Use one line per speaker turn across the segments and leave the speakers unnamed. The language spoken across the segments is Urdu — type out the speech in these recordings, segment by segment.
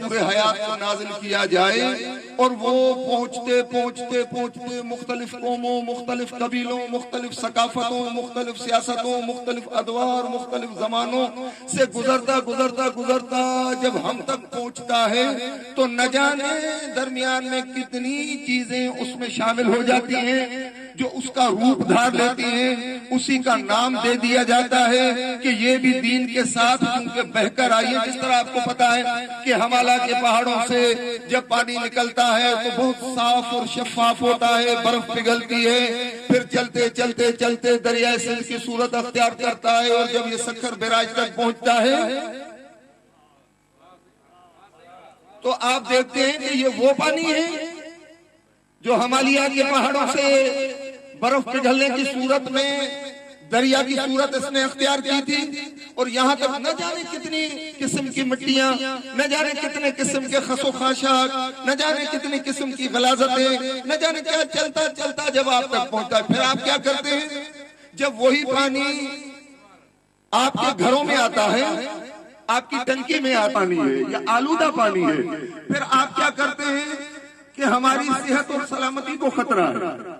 دستور حیات کو نازل کیا جائے اور وہ پہنچتے پہنچتے پہنچتے مختلف قوموں، مختلف قبیلوں، مختلف ثقافتوں، مختلف سیاستوں، مختلف ادوار، مختلف زمانوں سے گزرتا گزرتا گزرتا جب ہم تک پہنچتا ہے تو نہ جانے درمیان میں کتنی چیزیں اس میں شامل ہو جاتی ہیں جو اس کا روپ دھار لیتی ہیں، اسی کا نام دے دیا جاتا ہے کہ یہ بھی دین کے ساتھ کیونکہ بہہ کر آئی ہے۔ جس طرح آپ کو پتا ہے کہ ہمالیہ کے پہاڑوں سے جب پانی نکلتا ہے تو بہت صاف اور شفاف ہوتا ہے، برف پگھلتی ہے، پھر چلتے چلتے چلتے دریائے سندھ کی صورت اختیار کرتا ہے اور جب یہ سکھر بیراج تک پہنچتا ہے تو آپ دیکھتے ہیں کہ یہ وہ پانی ہے جو ہمالیہ کے پہاڑوں سے برف پگھلنے کی صورت میں دریا کی صورت اس نے اختیار کی تھی، اور یہاں تک نہ جانے کتنی قسم کی مٹیاں، نہ جانے کتنے قسم کے خس و خاشاک، نہ جانے کتنی قسم کی غلاظتیں، نہ جانے کیا چلتا چلتا جب آپ تک پہنچتا ہے۔ پھر آپ کیا کرتے ہیں جب وہی پانی آپ کے گھروں میں آتا ہے، آپ کی ٹنکی میں پانی ہے یا آلودہ پانی ہے، پھر آپ کیا کرتے ہیں کہ ہماری صحت اور سلامتی کو خطرہ ہے۔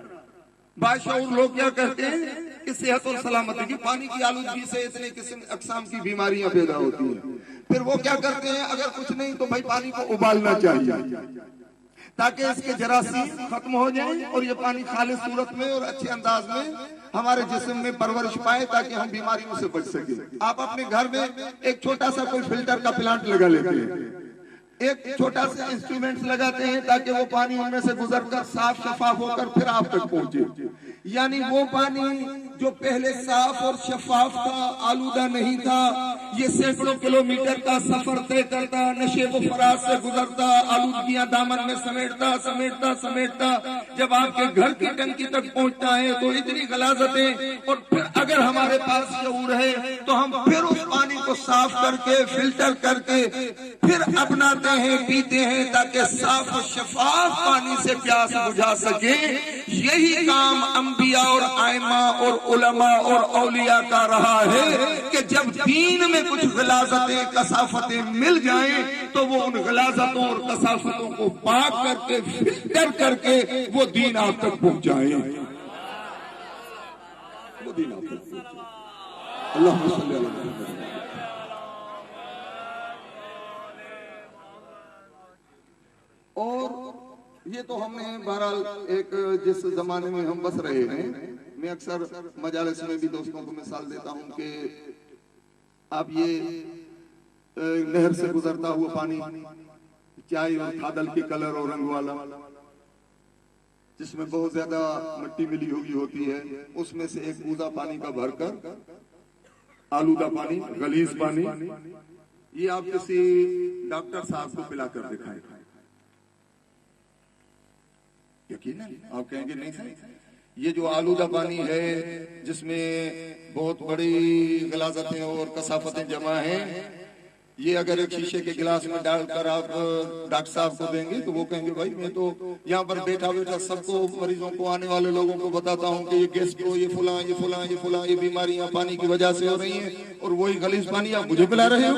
باشعور لوگ کیا کہتے ہیں کہ صحت اور سلامتی کی پانی کی آلودگی سے اتنے قسم اقسام کی بیماریاں پیدا ہوتی ہیں۔ پھر وہ کیا کرتے ہیں اگر کچھ نہیں تو بھائی پانی کو ابالنا چاہیے تاکہ اس کے جراثیم ختم ہو جائیں اور یہ پانی خالص صورت میں اور اچھے انداز میں ہمارے جسم میں پرورش پائے تاکہ ہم بیماریوں سے بچ سکیں۔ آپ اپنے گھر میں ایک چھوٹا سا کوئی فلٹر کا پلانٹ لگا لیتے ہیں، ایک چھوٹا سا انسٹرومنٹس لگاتے ہیں تاکہ وہ پانی ان میں سے گزر کر صاف شفاف ہو کر پھر آپ تک پہنچے۔ یعنی وہ پانی جو پہلے صاف اور شفاف تھا، آلودہ نہیں تھا، یہ سینکڑوں کلومیٹر کا سفر طے کرتا، نشیب و فراز سے گزرتا، آلودگیاں دامن میں سمیٹتا سمیٹتا سمیٹتا جب آپ کے گھر کی ٹنکی تک پہنچتا ہے تو اتنی غلاظتیں، اور پھر اگر ہمارے پاس شعور ہے تو ہم پھر اس پانی کو صاف کر کے فلٹر کر کے پھر اپناتے ہیں، پیتے ہیں تاکہ صاف و شفاف پانی سے پیاس بجھا سکیں۔ یہی کام انبیاء اور ائمہ اور علماء اور اولیاء کا رہا ہے کہ جب دین میں کچھ غلاظتیں کثافتیں مل جائیں تو وہ ان غلاظتوں اور کثافتوں کو پاک کر کے فلٹر کر کے وہ دین آپ تک پہنچائیں۔ وہ دین آپ تک پہنچائیں۔ اللہم صلی اللہ علیہ وسلم۔ اور یہ تو ہم نے بہرحال ایک جس زمانے میں ہم بس رہے ہیں، میں اکثر مجالس میں بھی دوستوں کو مثال دیتا ہوں کہ آپ یہ نہر سے گزرتا ہوا پانی چائے اور تھادل کے کلر اور رنگ والا جس میں بہت زیادہ مٹی ملی ہوئی ہوتی ہے، اس میں سے ایک کوزہ پانی کا بھر کر آلودہ پانی، غلیظ پانی، یہ آپ کسی ڈاکٹر صاحب کو پلا کر دکھائیں، یقیناً آپ کہیں گے نہیں سر یہ جو آلودہ پانی ہے جس میں بہت بڑی غلاظتیں اور کثافتیں جمع ہیں، یہ اگر ایک شیشے کے گلاس میں ڈال کر آپ ڈاکٹر صاحب کو دیں گے تو وہ کہیں گے بھائی میں تو یہاں پر بیٹھا بیٹھا سب کو، مریضوں کو، آنے والے لوگوں کو بتاتا ہوں کہ یہ گیسٹرو، یہ فلاں یہ فلاں یہ فلاں یہ بیماریاں پانی کی وجہ سے ہو رہی ہیں، اور وہی غلیظ پانی آپ مجھے پلا رہے ہو۔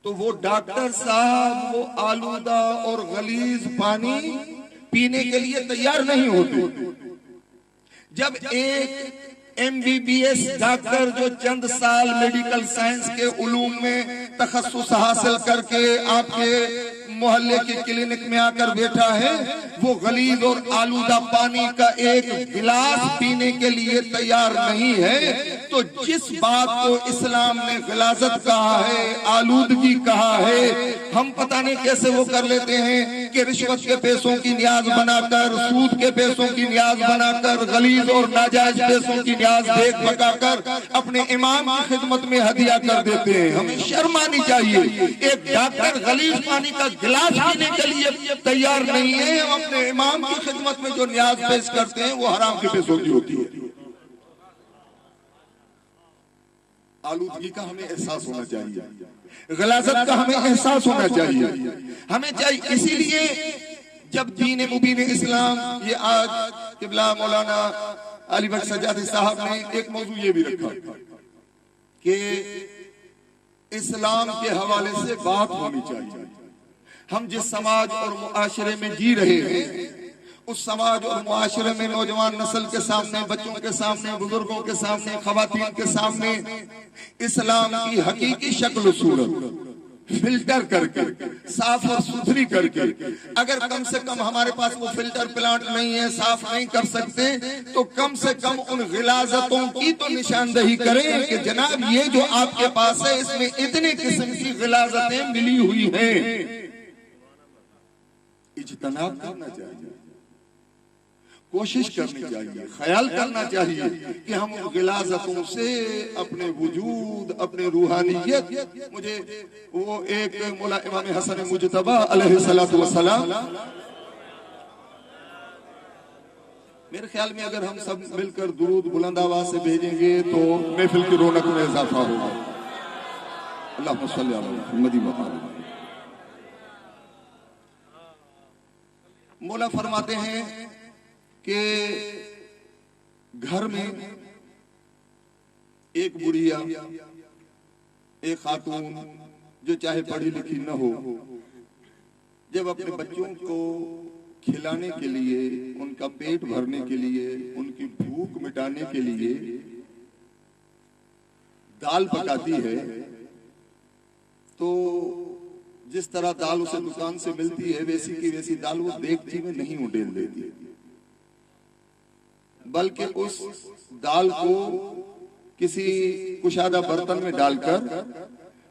تو وہ ڈاکٹر صاحب وہ آلودہ اور غلیظ پانی پینے کے لیے تیار نہیں ہوتے۔ جب ایک MBBS ڈاکٹر جو چند سال میڈیکل سائنس کے علوم میں تخصص حاصل کر کے آپ کے محلے کی کلینک میں آ کر بیٹھا ہے، وہ غلیظ اور آلودہ پانی کا ایک گلاس پینے کے لیے تیار نہیں ہے، تو جس بات کو اسلام نے غلاظت کہا ہے، آلودگی کہا ہے، ہم پتہ نہیں کیسے وہ کر لیتے ہیں کہ رشوت کے پیسوں کی نیاز بنا کر، سود کے پیسوں کی نیاز بنا کر، غلیظ اور ناجائز پیسوں کی نیاز دیکھ پکا کر اپنے امام کی خدمت میں ہدیہ کر دیتے ہیں۔ ہمیں شرم آنی چاہیے، ایک ڈاکٹر غلیظ پانی کا گلاس پینے کے لیے تیار نہیں ہے، ہم اپنے امام کی خدمت میں جو نیاز پیش کرتے ہیں وہ حرام کے پیسوں کی ہوتی ہے۔ آلودگی کا ہمیں احساس ہونا چاہیے، غلاظت کا ہمیں احساس ہونا چاہیے، ہمیں چاہیے۔ اسی لیے جب دین مبین اسلام، یہ آج قبلہ مولانا علی بخش سجادی صاحب نے ایک موضوع یہ بھی رکھا کہ اسلام کے حوالے سے بات ہونی چاہیے. ہم جس سماج اور معاشرے میں جی رہے ہیں اس سماج اور معاشرے میں نوجوان نسل کے سامنے، بچوں کے سامنے، بزرگوں کے سامنے، خواتین کے سامنے اسلام کی حقیقی شکل و صورت فلٹر کر کے، صاف اور ستھری کر کے، اگر کم سے کم ہمارے پاس وہ فلٹر پلانٹ نہیں ہے، صاف نہیں کر سکتے، تو کم سے کم ان غلاظتوں کی تو نشاندہی کریں کہ جناب یہ جو آپ کے پاس ہے اس میں اتنے قسم کی غلاظتیں ملی ہوئی ہیں. اجتناب کرنا چاہیے، کوشش کرنی چاہیے، خیال کرنا چاہیے کہ ہم غلاظتوں سے اپنے وجود، اپنے روحانیت. مجھے وہ ایک مولا امام حسن مجتبی علیہ السلام، میرے خیال میں اگر ہم سب مل کر درود بلند آواز سے بھیجیں گے تو محفل کی رونق میں اضافہ ہوگا. اللہم صلی علی محمد وآلہ. مولا فرماتے ہیں کہ گھر میں ایک بڑھیا، ایک خاتون جو چاہے پڑھی لکھی نہ ہو، جب اپنے بچوں کو کھلانے کے لیے، ان کا پیٹ بھرنے کے لیے، ان کی بھوک مٹانے کے لیے دال پکاتی ہے تو جس طرح دال اسے دکان سے ملتی ہے ویسی کی ویسی دال وہ دیگچی میں نہیں اڈیل دیتی، بلکہ اس دال کو کسی کشادہ برتن میں ڈال کر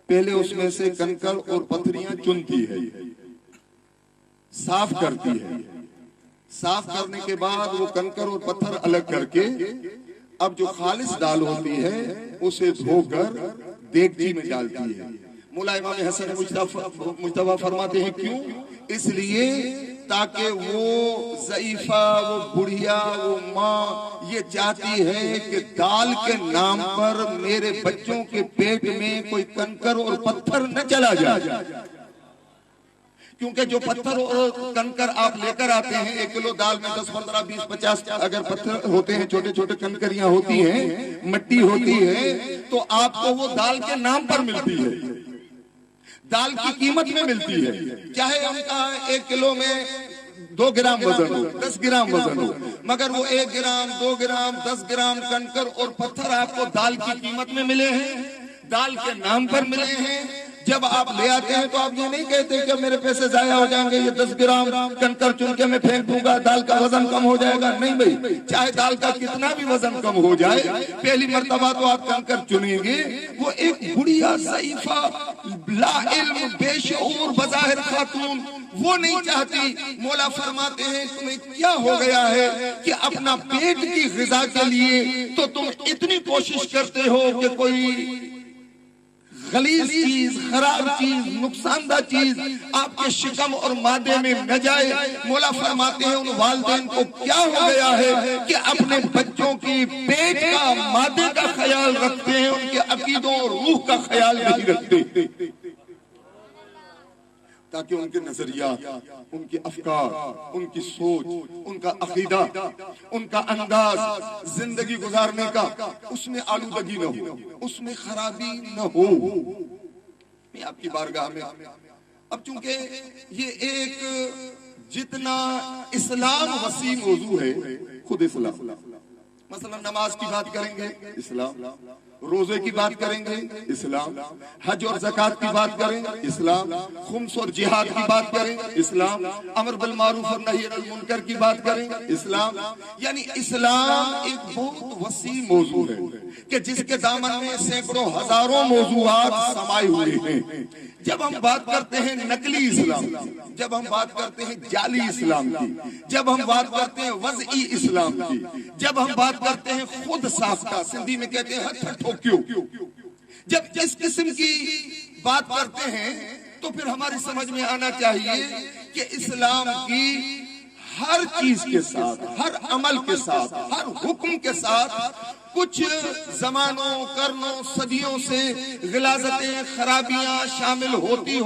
پہلے اس میں سے کنکر اور پتھریاں چنتی ہے، صاف کرتی ہے. صاف کرنے کے بعد وہ کنکر اور پتھر الگ کر کے اب جو خالص دال ہوتی ہے اسے دھو کر دیگچی میں ڈالتی ہے. مولا امام حسن مجتبی فرماتے ہیں کیوں؟ اس لیے تاکہ وہ ضعیفہ، وہ بڑھیا، وہ ماں یہ چاہتی ہے کہ دال کے نام پر میرے بچوں کے پیٹ میں کوئی کنکر اور پتھر نہ چلا جائے. کیونکہ جو پتھر اور کنکر آپ لے کر آتے ہیں، 1 کلو دال میں 10 15 20 50 اگر پتھر ہوتے ہیں، چھوٹے چھوٹے کنکریاں ہوتی ہیں، مٹی ہوتی ہے، تو آپ کو وہ دال کے نام پر ملتی ہے، دال کی قیمت میں ملتی ہے. چاہے ہم کا 1 کلو میں 2 گرام وزن ہو، 10 گرام وزن ہو، مگر وہ 1 گرام 2 گرام 10 گرام کنکر اور پتھر آپ کو دال کی قیمت میں ملے ہیں، دال کے نام پر ملے ہیں. جب آپ لے آتے ہیں تو آپ یہ نہیں کہتے کہ میرے پیسے ضائع ہو جائیں گے، یہ 10 گرام کنکر چن کے میں پھینک دوں گا، دال کا وزن کم ہو جائے گا. نہیں بھائی، چاہے دال کا کتنا بھی وزن کم ہو جائے، پہلی مرتبہ تو آپ کنکر چنیں گے. وہ ایک بڑھیا ضعیفہ لا علم بے شعور بظاہر خاتون وہ نہیں چاہتی. مولا فرماتے ہیں تمہیں کیا ہو گیا ہے کہ اپنا پیٹ کی غذا کے لیے تو تم اتنی کوشش کرتے ہو کہ کوئی غلیظ چیز، خراب چیز، نقصان دہ چیز آپ کے شکم اور معدے میں نہ جائے. مولا فرماتے ہیں ان والدین کو کیا ہو گیا ہے کہ اپنے بچوں کی پیٹ کا، معدے کا خیال رکھتے ہیں، ان کے عقیدوں اور روح کا خیال نہیں رکھتے، تاکہ ان کے نظریات، ان کے افکار، ان کی سوچ، ان کا عقیدہ، ان کا انداز زندگی گزارنے کا اس میں آلودگی نہ ہو، اس میں خرابی نہ ہو. میں آپ کی بارگاہ میں اب چونکہ یہ ایک جتنا اسلام وسیع موضوع ہے، خود اسلام، مثلا نماز کی بات کریں گے اسلام، روزے کی بات کریں گے اسلام، حج اور زکوٰۃ کی بات کریں اسلام، خمس اور جہاد کی بات کریں اسلام، امر بالمعروف اور نہی عن المنکر کی بات کریں اسلام. یعنی اسلام ایک بہت وسیع موضوع ہے کہ جس کے دامن میں سینکڑوں ہزاروں موضوعات سمائے ہوئے ہیں. جب ہم بات کرتے ہیں نقلی اسلام کی، جب ہم بات کرتے ہیں جعلی اسلام کی، جب ہم بات کرتے ہیں وضعی اسلام کی، جب ہم بات کرتے ہیں خود ساختہ، سندھی میں کہتے ہیں ہتھ ٹھوکیو، جب اس قسم کی بات کرتے ہیں تو پھر ہماری سمجھ میں آنا چاہیے کہ اسلام کی ہر چیز کے ساتھ، ہر عمل کے ساتھ، ہر حکم کے ساتھ کچھ زمانوں، قرنوں، صدیوں سے غلاظتیں، خرابیاں شامل ہوتی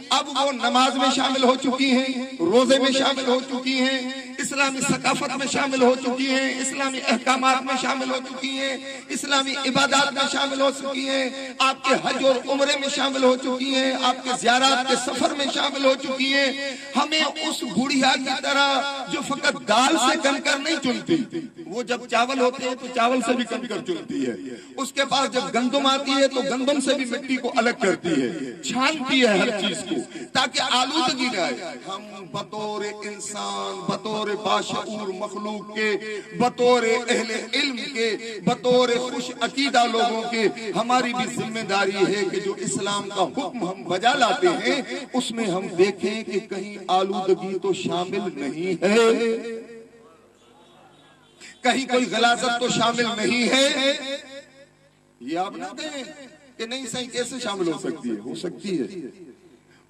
اب وہ نماز میں شامل ہو چکی ہیں، روزے میں شامل ہو چکی ہیں، اسلامی ثقافت میں شامل ہو چکی ہیں، اسلامی احکامات میں شامل ہو چکی ہیں، اسلامی عبادات میں شامل ہو چکی ہیں، آپ کے حج اور عمرے میں شامل ہو چکی ہیں، آپ کے زیارات کے سفر میں شامل ہو چکی ہیں۔ ہمیں اس بڑھیا کی طرح جو فقط دال سے کنکر نہیں چنتی، وہ جب چاول ہوتے ہیں تو چاول سے بھی کنکر چنتی ہے، اس کے بعد جب گندم آتی ہے تو گندم سے بھی مٹی کو الگ کرتی ہے، چھانتی ہے ہر چیز کو تاکہ آلودگی نہ آئے۔ ہم بطور انسان، بطور باشعور مخلوق کے، بطور اہل علم کے، بطور خوش عقیدہ لوگوں کے، ہماری بھی ذمہ داری ہے کہ جو اسلام کا حکم ہم بجا لاتے ہیں اس میں ہم دیکھیں کہ کہیں آلودگی تو شامل نہیں ہے، کہیں کوئی غلاظت تو شامل نہیں ہے۔ یہ آپ نہ کہیں کہ نہیں صحیح کیسے شامل ہو سکتی ہے، ہو سکتی ہے،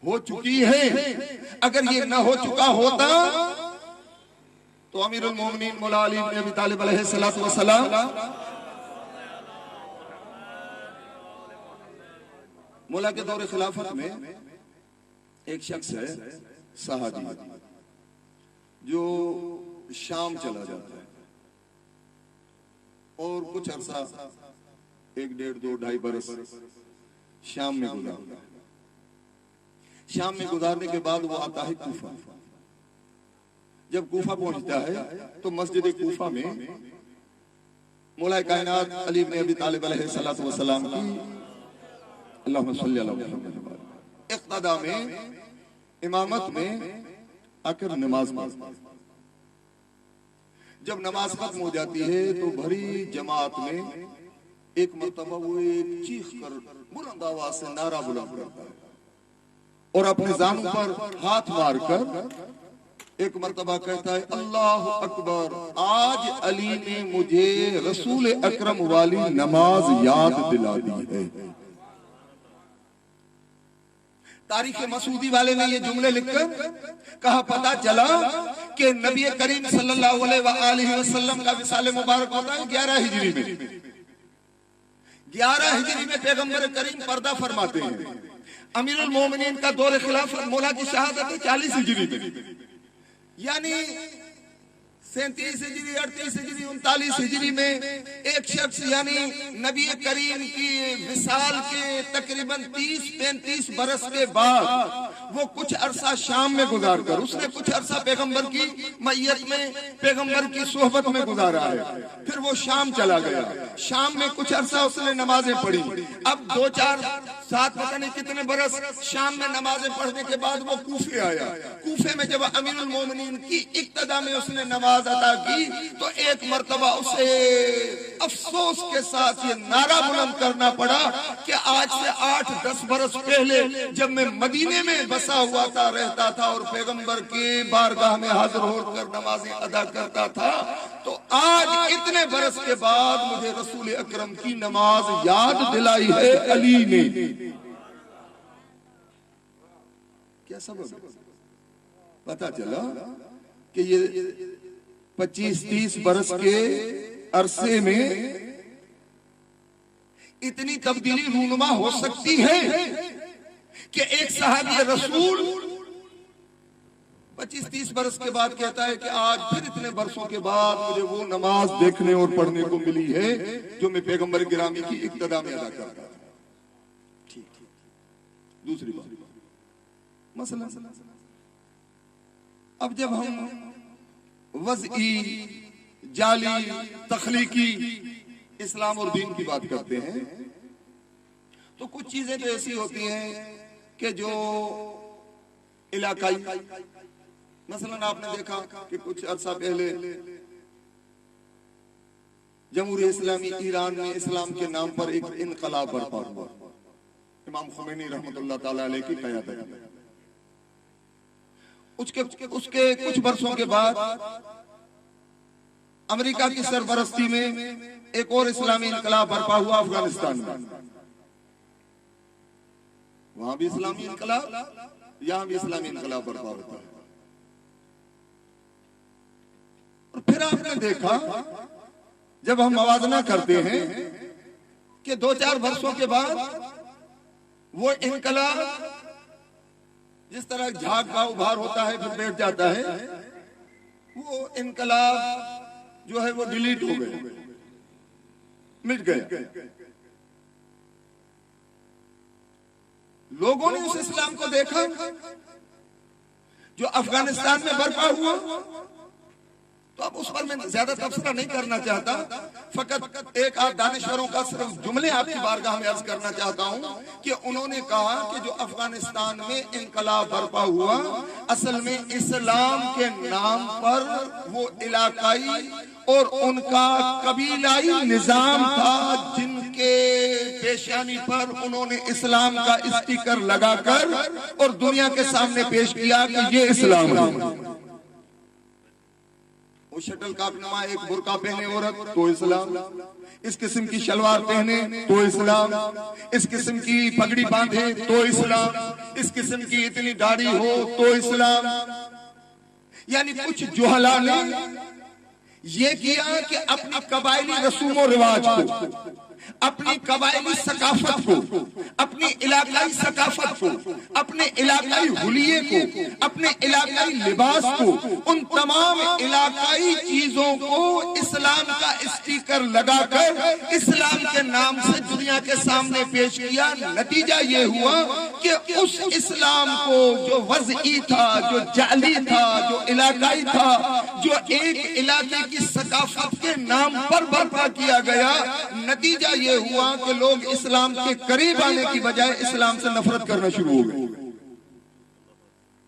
ہو چکی ہے۔ اگر یہ نہ ہو چکا ہوتا تو امیر المومنین مولا علی بن ابی طالب علیہ السلام مولا کے دور خلافت میں ایک شخص ہے صحابی جو شام چلا جاتا ہے اور کچھ عرصہ 1 1.5 2 2.5 برس شام میں گزارتا ہے۔ شام میں گزارنے کے بعد وہ آتا ہے کوفہ۔ جب کوفہ پہنچتا ہے تو مسجد کوفہ میں مولا کائنات علی بن ابی طالب علیہ السلام کی اللہم صلی اللہ علیہ وسلم اقتدا میں امامت میں آ کر نماز پڑھتا۔ جب نماز ختم ہو جاتی ہے تو بھری جماعت میں ایک مرتبہ وہ ایک چیخ کر بلند آواز سے نعرہ بلند کرتا ہے اور اپنے زانوں پر ہاتھ مار کر ایک مرتبہ کہتا ہے اللہ اکبر، آج علی نے مجھے رسول اکرم والی نماز یاد دلا دی ہے۔ تاریخ مسعودی والے نے یہ جملے لکھ کر کہا پتہ چلا کہ نبی کریم صلی اللہ علیہ وآلہ وسلم کا وصال مبارک ہوتا ہے 11 ہجری میں۔ 11 ہجری میں پیغمبر کریم پردہ فرماتے ہیں۔ امیر المومنین کا دور خلافت مولا کی شہادت 40 ہجری میں، یعنی 37 ہجری 38 ہجری 39 ہجری میں ایک شخص یعنی نبی کریم کی وصال کے تقریباً 30-35 برس کے بعد وہ کچھ عرصہ شام میں گزار کر، اس نے کچھ عرصہ پیغمبر کی معیت میں، پیغمبر کی صحبت میں گزارا ہے، پھر وہ شام چلا گیا۔ شام میں کچھ عرصہ اس نے نمازیں پڑھی، اب 2-4-7 پتہ نہیں کتنے برس شام میں نمازیں پڑھنے کے بعد وہ کوفے آیا۔ کوفے میں جب امیر المومنین کی اقتدا میں اس نے نماز ادا کی تو ایک مرتبہ اسے افسوس کے ساتھ یہ نعرہ بلند کرنا پڑا کہ آج سے 8-10 برس پہلے جب میں مدینے میں بسا ہوا تھا، رہتا تھا اور پیغمبر کی بارگاہ میں حاضر ہو کر نمازیں ادا کرتا تھا، تو آج اتنے برس کے بعد مجھے رسول اکرم کی نماز یاد دلائی ہے علی نے۔ کیا سبب پتا چلا کہ یہ 25-30 برس کے عرصے میں اتنی تبدیلی رونما ہو سکتی ہے کہ ایک صحابی رسول 25-30 برس کے بعد کہتا ہے کہ آج پھر اتنے برسوں کے بعد مجھے وہ نماز دیکھنے اور پڑھنے کو ملی ہے جو میں پیغمبر گرامی کی اقتدا میں ادا کرتا تھا۔ دوسری بات مثلا اب جب ہم وضعی، جعلی، تخلیقی اسلام اور دین کی بات کرتے ہیں تو کچھ چیزیں تو ایسی ہوتی ہیں کہ جو علاقائی، مثلا آپ نے دیکھا کہ کچھ عرصہ پہلے جمہوریہ اسلامی ایران میں اسلام کے نام پر ایک انقلاب برپا ہوا، امام خمینی رحمت اللہ تعالی علیہ کی قیادت میں۔ اس کے کچھ برسوں کے بعد امریکہ کی سرپرستی میں ایک اور اسلامی انقلاب برپا ہوا افغانستان میں۔ وہاں بھی اسلامی انقلاب، یہاں بھی اسلامی انقلاب برپا ہوتا ہے۔ اور پھر آپ نے دیکھا جب ہم موازنہ کرتے ہیں کہ 2-4 برسوں کے بعد وہ انقلاب جس طرح جھاگ کا ابھار ہوتا ہے پھر بیٹھ جاتا ہے، وہ انقلاب جو ہے وہ ڈیلیٹ ہو گئے، مٹ گیا. لوگوں نے اس اسلام کو دیکھا جو افغانستان میں برپا ہوا. تو اب اس پر میں زیادہ تبصرہ نہیں کرنا چاہتا، فقط ایک آدھ دانشوروں کا صرف جملے آپ کی بارگاہ میں عرض کرنا چاہتا ہوں کہ انہوں نے کہا کہ جو افغانستان میں انقلاب برپا ہوا اصل میں اسلام کے نام پر وہ علاقائی اور ان کا قبیلائی نظام تھا، جن کے پیشانی پر انہوں نے اسلام کا اسٹیکر لگا کر اور دنیا کے سامنے پیش کیا کہ یہ اسلام ہے. وہ شٹل کاک نما ایک برقع پہنے عورت تو اسلام، اس قسم کی شلوار پہنے تو اسلام، اس قسم کی پگڑی باندھے تو اسلام، اس قسم کی اتنی داڑھی ہو تو اسلام. یعنی کچھ جوہلا نے یہ کیا کہ اپنی قبائلی رسوم و رواج کو، اپنی قبائلی ثقافت کو، اپنی علاقائی ثقافت کو، اپنے علاقائی حلیے کو، اپنے علاقائی لباس کو، ان تمام علاقائی چیزوں کو اسلام کا اسٹیکر لگا کر اسلام کے نام سے دنیا کے سامنے پیش کیا. نتیجہ یہ ہوا کہ اس اسلام کو جو وضعی تھا، جو جعلی تھا، جو علاقائی تھا، جو ایک علاقے کی ثقافت کے نام پر برپا کیا گیا، نتیجہ یہ ہوا کہ لوگ اسلام کے قریب آنے کی بجائے اسلام سے نفرت کرنا شروع ہو گئے.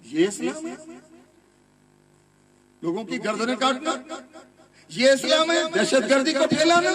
یہ اسلام ہے لوگوں کی گردنیں کاٹنا، یہ اسلام ہے دہشت گردی کو پھیلانا.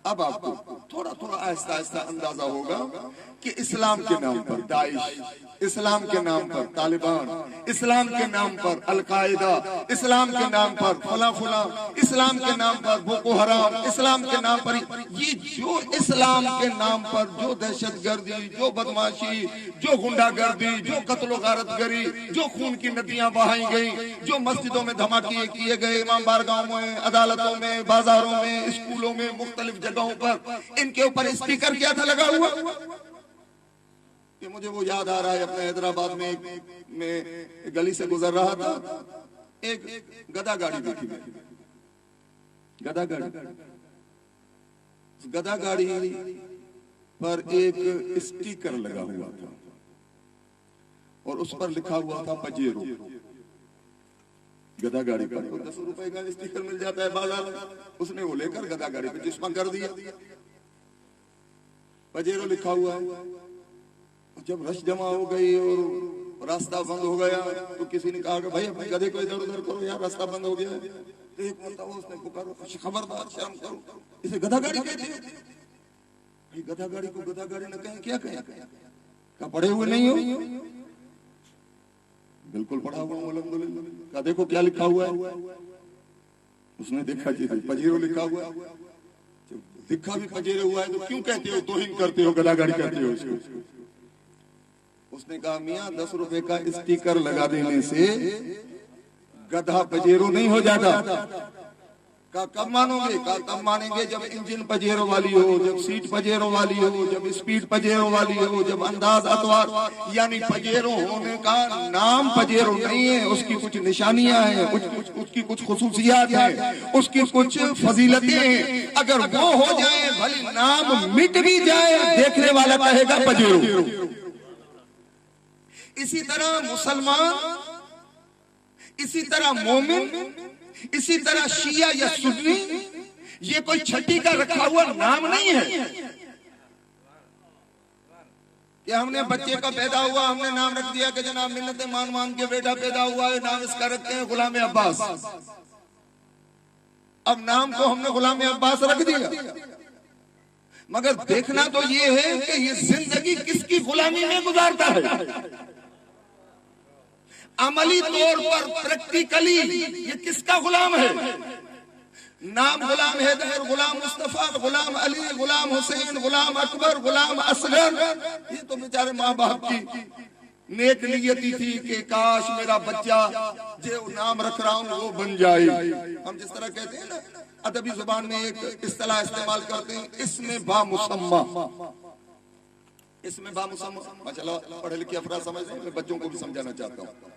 اب آپ کو تھوڑا تھوڑا آہستہ آہستہ اندازہ ہوگا کہ اسلام کے نام پر داعش، اسلام کے نام پر طالبان، اسلام کے نام پر القاعدہ، اسلام کے نام پر فلاں فلاں، اسلام کے نام پر بوکو حرام، اسلام کے نام پر یہ جو اسلام کے نام پر جو دہشت گردی، جو بدماشی، جو گنڈا گردی، جو قتل و غارت گری، جو خون کی ندیاں بہائی گئیں، جو مسجدوں میں دھماکے کیے گئے، امام بارگاہوں میں، عدالتوں میں، بازاروں میں، اسکولوں میں، مختلف جگہوں پر ان کے اوپر اسٹیکر کیا تھا لگا ہوا. کہ مجھے وہ یاد آ رہا ہے، اپنے حیدرآباد میں گلی سے گزر رہا تھا، ایک گدا گاڑی دیکھی میں، گدا گاڑی، گدا گاڑی پر ایک اسٹیکر لگا ہوا تھا اور اس پر لکھا ہوا تھا پجیرو. گدا گاڑی پر 10 روپے کا اسٹیکر مل جاتا ہے بازار میں، اس نے وہ لے کر گدا گاڑی پہ چسپاں کر دیا، پجیرو لکھا ہوا ہے. جب رش جمع ہو گئی اور راستہ بند ہو گیا تو کسی نے کہا کہ بھائی اپنے گدھے کو ادھر ادھر کرو یار، راستہ بند ہو گیا. ایک مرتبہ اس نے پکارا خبردار شرم کرو، اسے گدھا گاڑی کہتے ہیں. گدھا گاڑی کو گدھا گاڑی نہ کہیں کیا کہیں؟ کہا پڑھے ہوئے نہیں ہو؟ بالکل پڑھا ہوا ہوں الحمدللہ. کہا دیکھو کیا لکھا ہوا ہے. اس نے دیکھا جی پجیرو لکھا ہوا ہے. دکھا بھی پجیرو ہوا ہے تو کیوں کہتے ہو توہین کرتے ہو، گدھا گاڑی کہتے ہو اس کو؟ اس نے کہا میاں 10 روپے کا اسٹیکر لگا دینے سے گدھا پجیرو نہیں ہو جاتا. کہا کب مانو گے؟ کہا تب مانیں گے جب انجن پجیرو والی ہو، جب سیٹ پجیرو والی ہو، جب اسپیڈ پجیرو والی ہو، جب انداز اتوار. یعنی پجیرو ہونے کا نام پجیرو نہیں ہے، اس کی کچھ نشانیاں ہیں، اس کی کچھ خصوصیات ہیں، اس کی کچھ فضیلتیں ہیں. اگر وہ ہو جائیں بھلی نام مٹ بھی جائے، دیکھنے والا کہے گا پجیرو. اسی طرح مسلمان، اسی طرح مومن، اسی طرح شیعہ یا سنی، یہ کوئی چھٹی کا رکھا ہوا نام نہیں ہے کہ ہم نے بچے کا پیدا ہوا ہم نے نام رکھ دیا کہ جناب منتیں مان مان کے بیٹا پیدا ہوا ہے، نام اس کا رکھتے ہیں غلام عباس. اب نام کو ہم نے غلام عباس رکھ دیا، مگر دیکھنا تو یہ ہے کہ یہ زندگی کس کی غلامی میں گزارتا ہے. عملی طور پر پریکٹیکلی یہ کس کا غلام ہے؟ نام غلام حیدر، غلام مصطفیٰ، غلام علی، غلام حسین، غلام اکبر، غلام اصغر. یہ تو بیچارے ماں باپ کی نیک نیتی تھی کہ کاش میرا بچہ جو نام رکھ رہا ہوں وہ بن جائے. ہم جس طرح کہتے ہیں نا ادبی زبان میں ایک اصطلاح استعمال کرتے ہیں، اسم با مسمى. اسم با مسمى ماشاءاللہ پڑھے لکھے افراد سمجھتے ہیں، میں بچوں کو بھی سمجھانا چاہتا ہوں.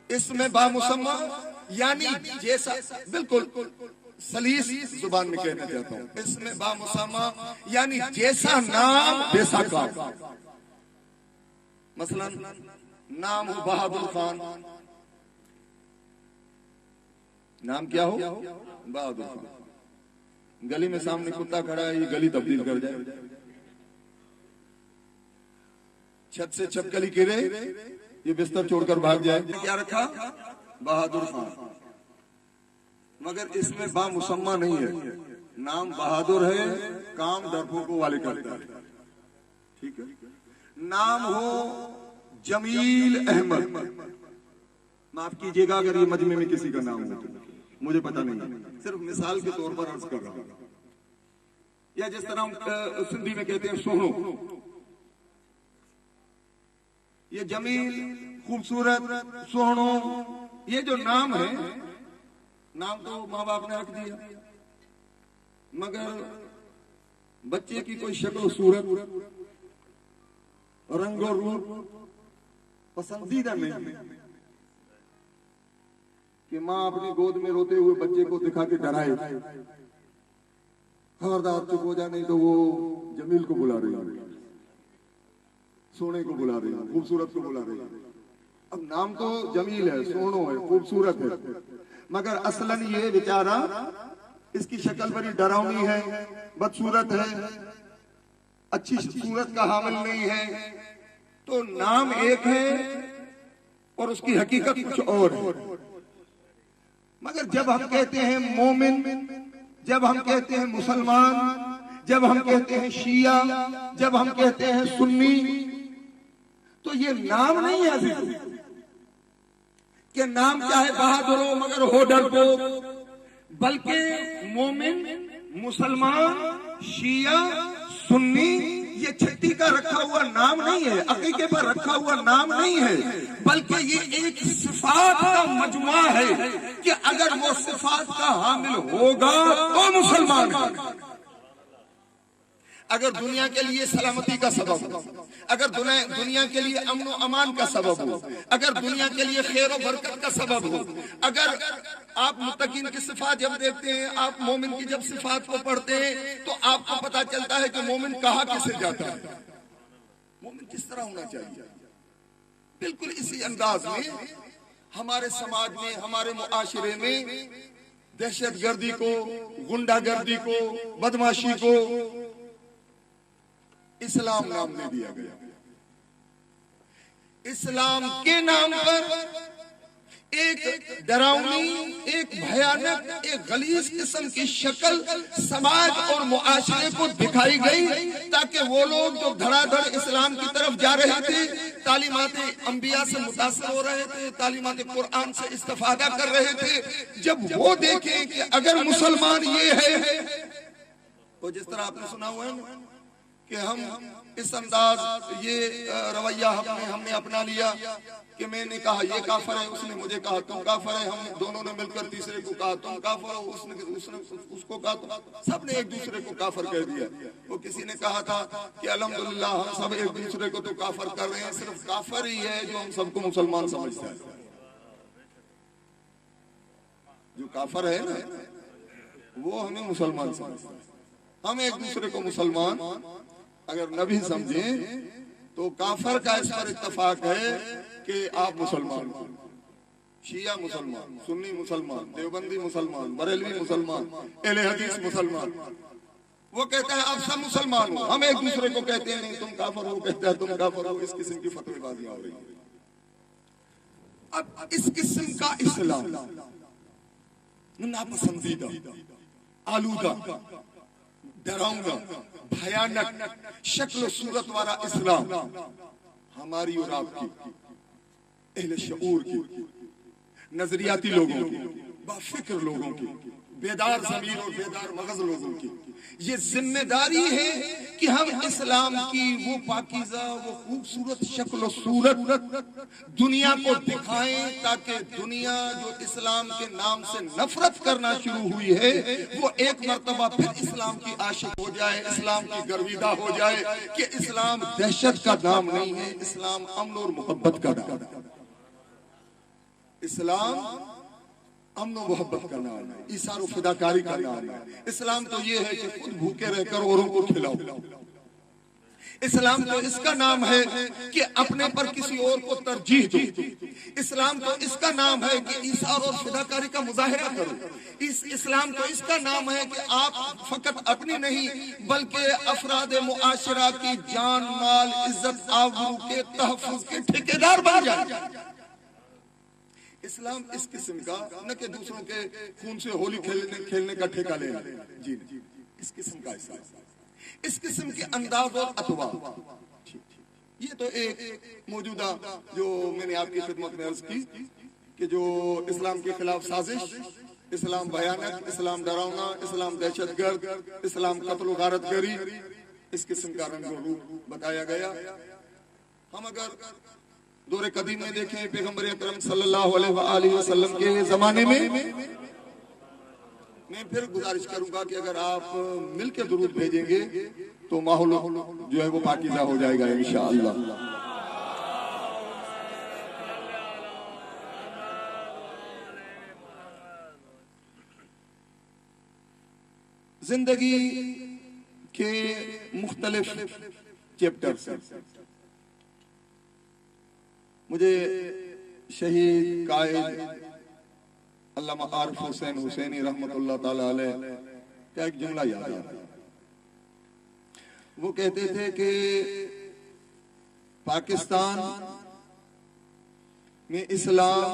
اسم با مسمى یعنی جیسا، بالکل سلیس زبان میں کہنا چاہتا ہوں، اس میں با مسامہ یعنی جیسا نام ویسا کام. مثلا نام ہو بہادر خان، نام کیا ہو بہادر خان، گلی میں سامنے کتا کھڑا ہے، یہ گلی تبدیل کر جائے. چھت سے چھپکلی گرے، یہ بستر چھوڑ کر بھاگ جائے. کیا رکھا؟ بہادر خان. مگر اس میں با مسمہ نہیں ہے، نام بہادر ہے، کام ڈرپوکوں والے کرتا ہے. ٹھیک ہے. نام ہو جمیل احمد، معاف کیجئے گا اگر یہ مجمع میں کسی کا نام ہو، مجھے پتہ نہیں، صرف مثال کے طور پر عرض کر رہا ہوں. یا جس طرح ہم سندھی میں کہتے ہیں سونو، یہ جمیل، خوبصورت، سونو، یہ جو نام ہے، نام تو ماں باپ نے رکھ دیا، مگر بچے کی کوئی شکل و صورت، رنگ اور روپ پسندیدہ نہیں کہ ماں اپنی گود میں روتے ہوئے بچے کو دکھا کے ڈرائے، خبردار چپ ہو جائے نہیں تو وہ جمیل کو بلا رہی ہے، سونے کو بلا رہی ہے، خوبصورت کو بلا رہی ہے. اب نام تو جمیل ہے، سونو ہے، خوبصورت ہے، مگر اصلاً یہ بیچارہ اس کی شکل بڑی ڈراؤنی ہے، بدصورت ہے، اچھی صورت کا حامل نہیں ہے. تو نام ایک ہے اور اس کی حقیقت کچھ اور ہے. مگر جب ہم کہتے ہیں مومن، جب ہم کہتے ہیں مسلمان، جب ہم کہتے ہیں شیعہ، جب ہم کہتے ہیں سنی، تو یہ نام نہیں ہے عزیز کہ نام چاہے بہادر ہو مگر ہو ڈرپوک، بلکہ مومن، مسلمان، شیعہ، سنی یہ چھٹی کا رکھا ہوا نام نہیں ہے، عقیقے پر رکھا ہوا نام نہیں ہے، بلکہ یہ ایک صفات کا مجموعہ ہے کہ اگر وہ صفات کا حامل ہوگا تو مسلمان ہے. اگر دنیا کے لیے سلامتی کا سبب ہو، اگر دنیا کے لیے امن و امان کا سبب ہو، اگر دنیا کے لیے خیر و برکت کا سبب ہو، اگر آپ متقین کی صفات جب دیکھتے ہیں، آپ مومن کی جب صفات کو پڑھتے ہیں تو آپ کو پتا چلتا ہے کہ مومن کہاں کسے جاتا ہے، مومن کس طرح ہونا چاہیے. بالکل اسی انداز میں ہمارے سماج میں، ہمارے معاشرے میں دہشت گردی کو، گنڈا گردی کو، بدماشی کو اسلام نام دے دیا گیا. اسلام کے نام پر ایک ڈراؤنی، ایک بھیانک، ایک غلیظ قسم کی شکل سماج اور معاشرے کو دکھائی گئی تاکہ وہ لوگ جو دھڑا دھڑ اسلام کی طرف جا رہے تھے، تعلیمات انبیاء سے متاثر ہو رہے تھے، تعلیمات قرآن سے استفادہ کر رہے تھے، جب وہ دیکھیں کہ اگر مسلمان یہ ہے، تو جس طرح آپ نے سنا ہوا ہے کہ ہم اس انداز، یہ رویہ ہم نے اپنا لیا کہ میں نے کہا یہ کافر ہے، اس نے مجھے کہا تم کافر ہے، ہم دونوں نے مل کر تیسرے کو کہا تم کافر ہو، اس نے اس کو کہا تم، سب نے ایک دوسرے کو کافر کہہ دیا. وہ کسی نے کہا تھا کہ الحمدللہ ہم سب ایک دوسرے کو تو کافر کر رہے ہیں، صرف کافر ہی ہے جو ہم سب کو مسلمان سمجھتا ہے. جو کافر ہے نا وہ ہمیں مسلمان سمجھتا ہے. ہم ایک دوسرے کو مسلمان اگر نہ بھی سمجھیں تو کافر کا اس پر اتفاق ہے کہ آپ مسلمان، شیعہ مسلمان، سنی مسلمان، دیوبندی مسلمان، بریلوی مسلمان، اہل حدیث مسلمان. وہ کہتا ہے آپ سب مسلمان ہو، ہم ایک دوسرے کو کہتے ہیں نہیں تم کافر ہو، کہتا ہے تم کافر ہو. اس قسم کی فتوی بازیاں ہو رہی ہیں. اب اس قسم کا اسلام ناپسندیدہ، آلودہ، ڈراؤنا، بھیانک شکل و صورت والا اسلام ہماری اور آپ کی، اہل شعور کی، نظریاتی لوگوں کی، بافکر لوگوں کی، بیدار ضمیر اور بیدار مغز لوگوں کی یہ ذمہ داری ہے کہ ہم اسلام کی وہ پاکیزہ، وہ خوبصورت شکل و صورت دنیا کو دکھائیں تاکہ دنیا جو اسلام کے نام سے نفرت کرنا شروع ہوئی ہے وہ ایک مرتبہ پھر اسلام کی عاشق ہو جائے، اسلام کی گرویدہ ہو جائے کہ اسلام دہشت کا نام نہیں ہے، اسلام امن اور محبت کا نام ہے. اسلام امن و محبت کا نام ہے، ایثار و فداکاری کا نام ہے۔ اسلام تو یہ ہے کہ خود بھوکے رہ کر اوروں کو کھلاؤ۔ اسلام تو اس کا نام ہے کہ اپنے پر کسی اور کو ترجیح دو۔ اسلام تو اس کا نام ہے کہ ایثار اور فداکاری کا مظاہرہ کرو۔ اسلام تو اس کا نام ہے کہ آپ فقط اپنی نہیں بلکہ افراد معاشرہ کی جان مال عزت آبرو کے تحفظ کے ٹھیکیدار بن جائیں۔ اسلام اس قسم کا نہ کہ دوسروں کے خون سے ہولی کھیلنے کا ٹھیکہ لینا، جی اس قسم کا اسلام، اس قسم کے انداز اور اطوار۔ یہ تو ایک موجودہ جو میں نے آپ کی خدمت میں عرض کی کہ جو اسلام کے خلاف سازش، اسلام بھیانک، اسلام ڈراؤنا، اسلام دہشت گرد، اسلام قتل و غارت گری، اس قسم کا رنگ و روپ بتایا گیا۔ ہم اگر دور قدیم میں دیکھیں پیغمبر اکرم صلی اللہ علیہ وآلہ وسلم کے زمانے میں پھر گزارش کروں گا کہ اگر آپ مل کے درود بھیجیں گے تو ماحول جو ہے وہ پاکیزہ ہو جائے گا انشاءاللہ۔ زندگی کے مختلف چیپٹر سے مجھے شہید قائد علامہ عارف حسین حسینی رحمت اللہ تعالی علیہ کا ایک جملہ یاد آ رہا ہے۔ وہ کہتے تھے کہ پاکستان میں اسلام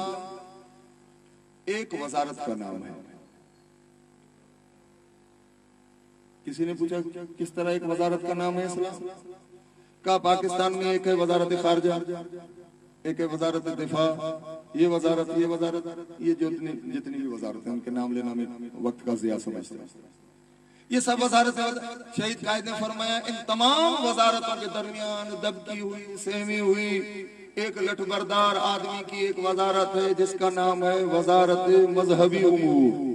ایک وزارت کا نام ہے۔ کسی نے پوچھا کس طرح ایک وزارت کا نام ہے اسلام؟ کہا پاکستان میں ایک ہے وزارت خارجہ، ایک ہے وزارت دفاع، یہ وزارت یہ جتنی بھی وزارت ہیں ان کے نام لینا میں وقت کا ضیاع سمجھتا ہوں۔ یہ سب وزارت شہید قائد نے فرمایا ان تمام وزارتوں کے درمیان دبکی ہوئی سہمی ہوئی ایک لٹھ بردار آدمی کی ایک وزارت ہے جس کا نام ہے وزارت مذہبی امور۔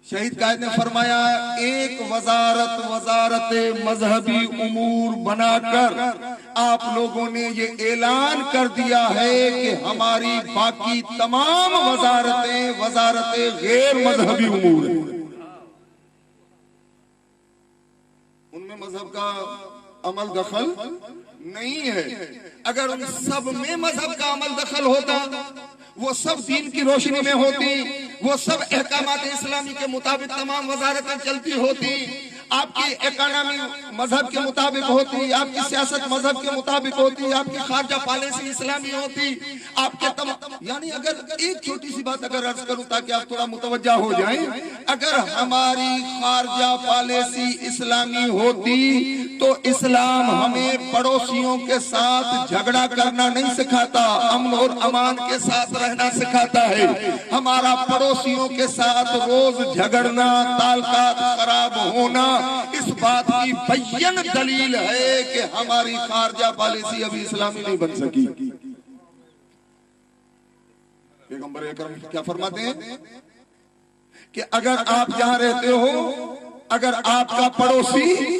شہید قائد نے فرمایا ایک وزارت مذہبی امور بنا کر آپ لوگوں نے یہ اعلان کر دیا ہے کہ ہماری باقی تمام وزارت غیر مذہبی امور ہیں، ان میں مذہب کا عمل دخل نہیں ہے۔ اگر ان سب میں مذہب کا عمل دخل ہوتا، وہ سب دین کی روشنی میں ہوتی، وہ سب احکامات اسلامی کے مطابق تمام وزارتیں چلتی ہوتی، آپ کی اکانومی مذہب کے مطابق ہوتی، آپ کی سیاست مذہب کے مطابق ہوتی، آپ کی خارجہ پالیسی اسلامی ہوتی، آپ کے یعنی اگر ایک چھوٹی سی بات اگر عرض کروں تاکہ آپ تھوڑا متوجہ ہو جائیں، اگر ہماری خارجہ پالیسی اسلامی ہوتی تو اسلام ہمیں پڑوسیوں کے ساتھ جھگڑا کرنا نہیں سکھاتا، امن اور امان کے ساتھ رہنا سکھاتا ہے۔ ہمارا پڑوسیوں کے ساتھ روز جھگڑنا، تعلقات خراب ہونا اس بات کی بین دلیل ہے کہ ہماری خارجہ پالیسی ابھی اسلامی نہیں بن سکی۔ پیغمبر اکرم کیا فرماتے ہیں کہ اگر آپ جہاں رہتے ہو، اگر آپ کا پڑوسی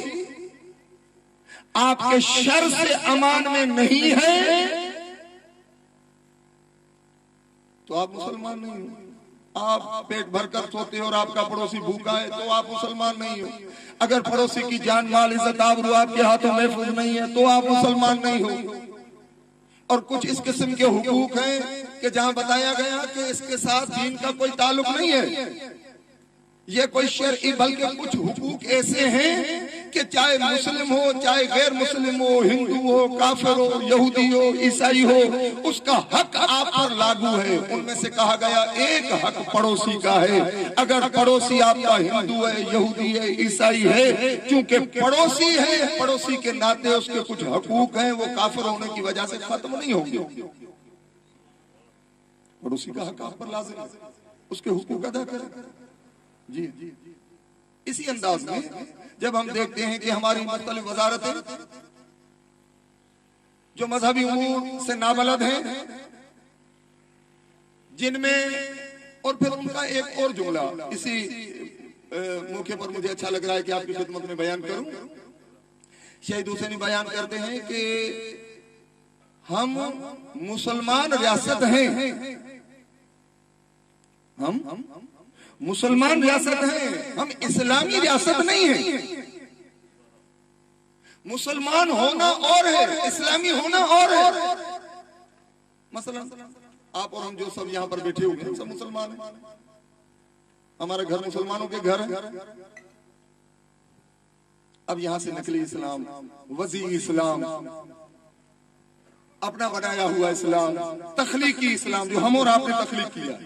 آپ کے شر سے امان میں نہیں ہے تو آپ مسلمان نہیں ہو۔ آپ پیٹ بھر کر سوتے ہو اور آپ کا پڑوسی بھوکا ہے تو آپ مسلمان نہیں ہو۔ اگر پڑوسی کی جان مال عزت آبرو آپ کے ہاتھوں محفوظ نہیں ہے تو آپ مسلمان نہیں ہو۔ اور کچھ اس قسم کے حقوق ہیں کہ جہاں بتایا گیا کہ اس کے ساتھ دین کا کوئی تعلق نہیں ہے، یہ کوئی شرعی، بلکہ کچھ حقوق ایسے ہیں کہ چاہے مسلم ہو چاہے غیر مسلم ہو، ہندو ہو کافر ہو یہودی ہو عیسائی ہو، اس کا حق آپ پر لاگو ہے۔ ان میں سے کہا گیا ایک حق پڑوسی کا ہے۔ اگر پڑوسی آپ کا ہندو ہے یہودی ہے عیسائی ہے، چونکہ پڑوسی ہے، پڑوسی کے ناطے اس کے کچھ حقوق ہیں، وہ کافر ہونے کی وجہ سے ختم نہیں ہوں گے۔ پڑوسی کا حق آپ پر لازم ہے، اس کے حقوق ادا کریں۔ جی اسی انداز میں جب ہم دیکھتے ہیں کہ ہماری مختلف وزارتیں جو مذہبی امور سے نابلد ہیں، جن میں اور پھر ان کا ایک اور جملہ اسی موقع پر مجھے اچھا لگ رہا ہے کہ آپ کی خدمت میں بیان کروں۔ شہید حسینی بیان کرتے ہیں کہ ہم مسلمان ریاست ہیں ہم مسلمان ریاست ہیں، ہم اسلامی ریاست نہیں ہیں۔ مسلمان ہونا اور ہے، اسلامی ہونا اور ہے۔ مثلا آپ اور ہم جو سب یہاں پر بیٹھے ہوئے ہیں سب مسلمان ہیں، ہمارا گھر مسلمانوں کے گھر ہے۔ اب یہاں سے نقلی اسلام، وضعی اسلام، اپنا بنایا ہوا اسلام، تخلیقی اسلام جو ہم اور آپ نے تخلیق کیا،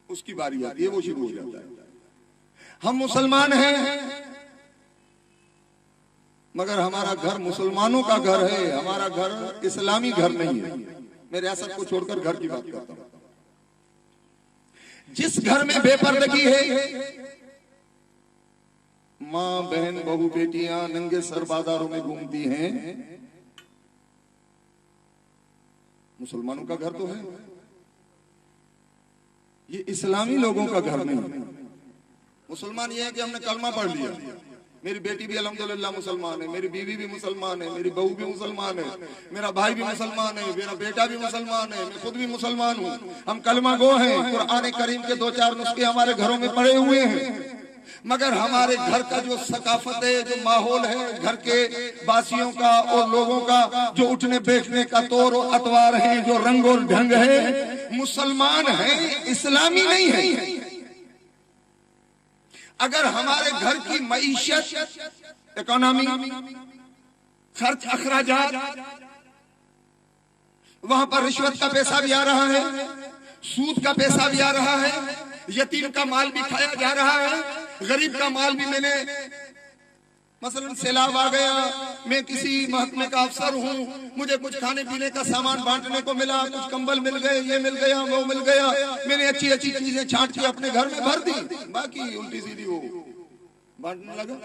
اس کی باری آتی ہے، وہ شروع ہو جاتا ہے۔ ہم مسلمان ہیں مگر ہمارا گھر مسلمانوں کا گھر ہے، ہمارا گھر اسلامی گھر نہیں ہے۔ میں ریاست کو چھوڑ کر گھر کی بات کرتا ہوں۔ جس گھر میں بے پردگی ہے، ماں بہن بہو بیٹیاں ننگے سر بازاروں میں گھومتی ہیں، مسلمانوں کا گھر تو ہے، یہ اسلامی لوگوں کا گھر نہیں ہے۔ مسلمان یہ ہے کہ ہم نے کلمہ پڑھ لیا، میری بیٹی بھی الحمدللہ مسلمان ہے، میری بیوی بھی مسلمان ہے، میری بہو بھی مسلمان ہے، میرا بھائی بھی مسلمان ہے، میرا بیٹا بھی مسلمان ہے، میں خود بھی مسلمان ہوں، ہم کلمہ گو ہیں، قرآن کریم کے 2-4 نسخے ہمارے گھروں میں پڑے ہوئے ہیں، مگر ہمارے گھر کا جو ثقافت ہے، جو ماحول ہے گھر کے باسیوں کا اور لوگوں کا، جو اٹھنے بیٹھنے کا طور و اطوار ہے، جو رنگ اور ڈھنگ ہے، مسلمان ہیں، اسلامی نہیں ہے۔ اگر ہمارے گھر کی معیشت، اکانومی، خرچ اخراجات، وہاں پر رشوت کا پیسہ بھی آ رہا ہے، سود کا پیسہ بھی آ رہا ہے، یتیم کا مال بھی کھایا جا رہا ہے، غریب کا مال بھی، میں نے مثلا سیلاب آ گیا، میں کسی محکمے کا افسر ہوں، مجھے کچھ کھانے پینے کا سامان بانٹنے کو ملا، کچھ کمبل مل گئے، یہ مل گیا وہ مل گیا، میں نے اچھی اچھی چیزیں چھانٹ کے اپنے گھر میں بھر دی، باقی الٹی سیدھی وہ بانٹنے لگا۔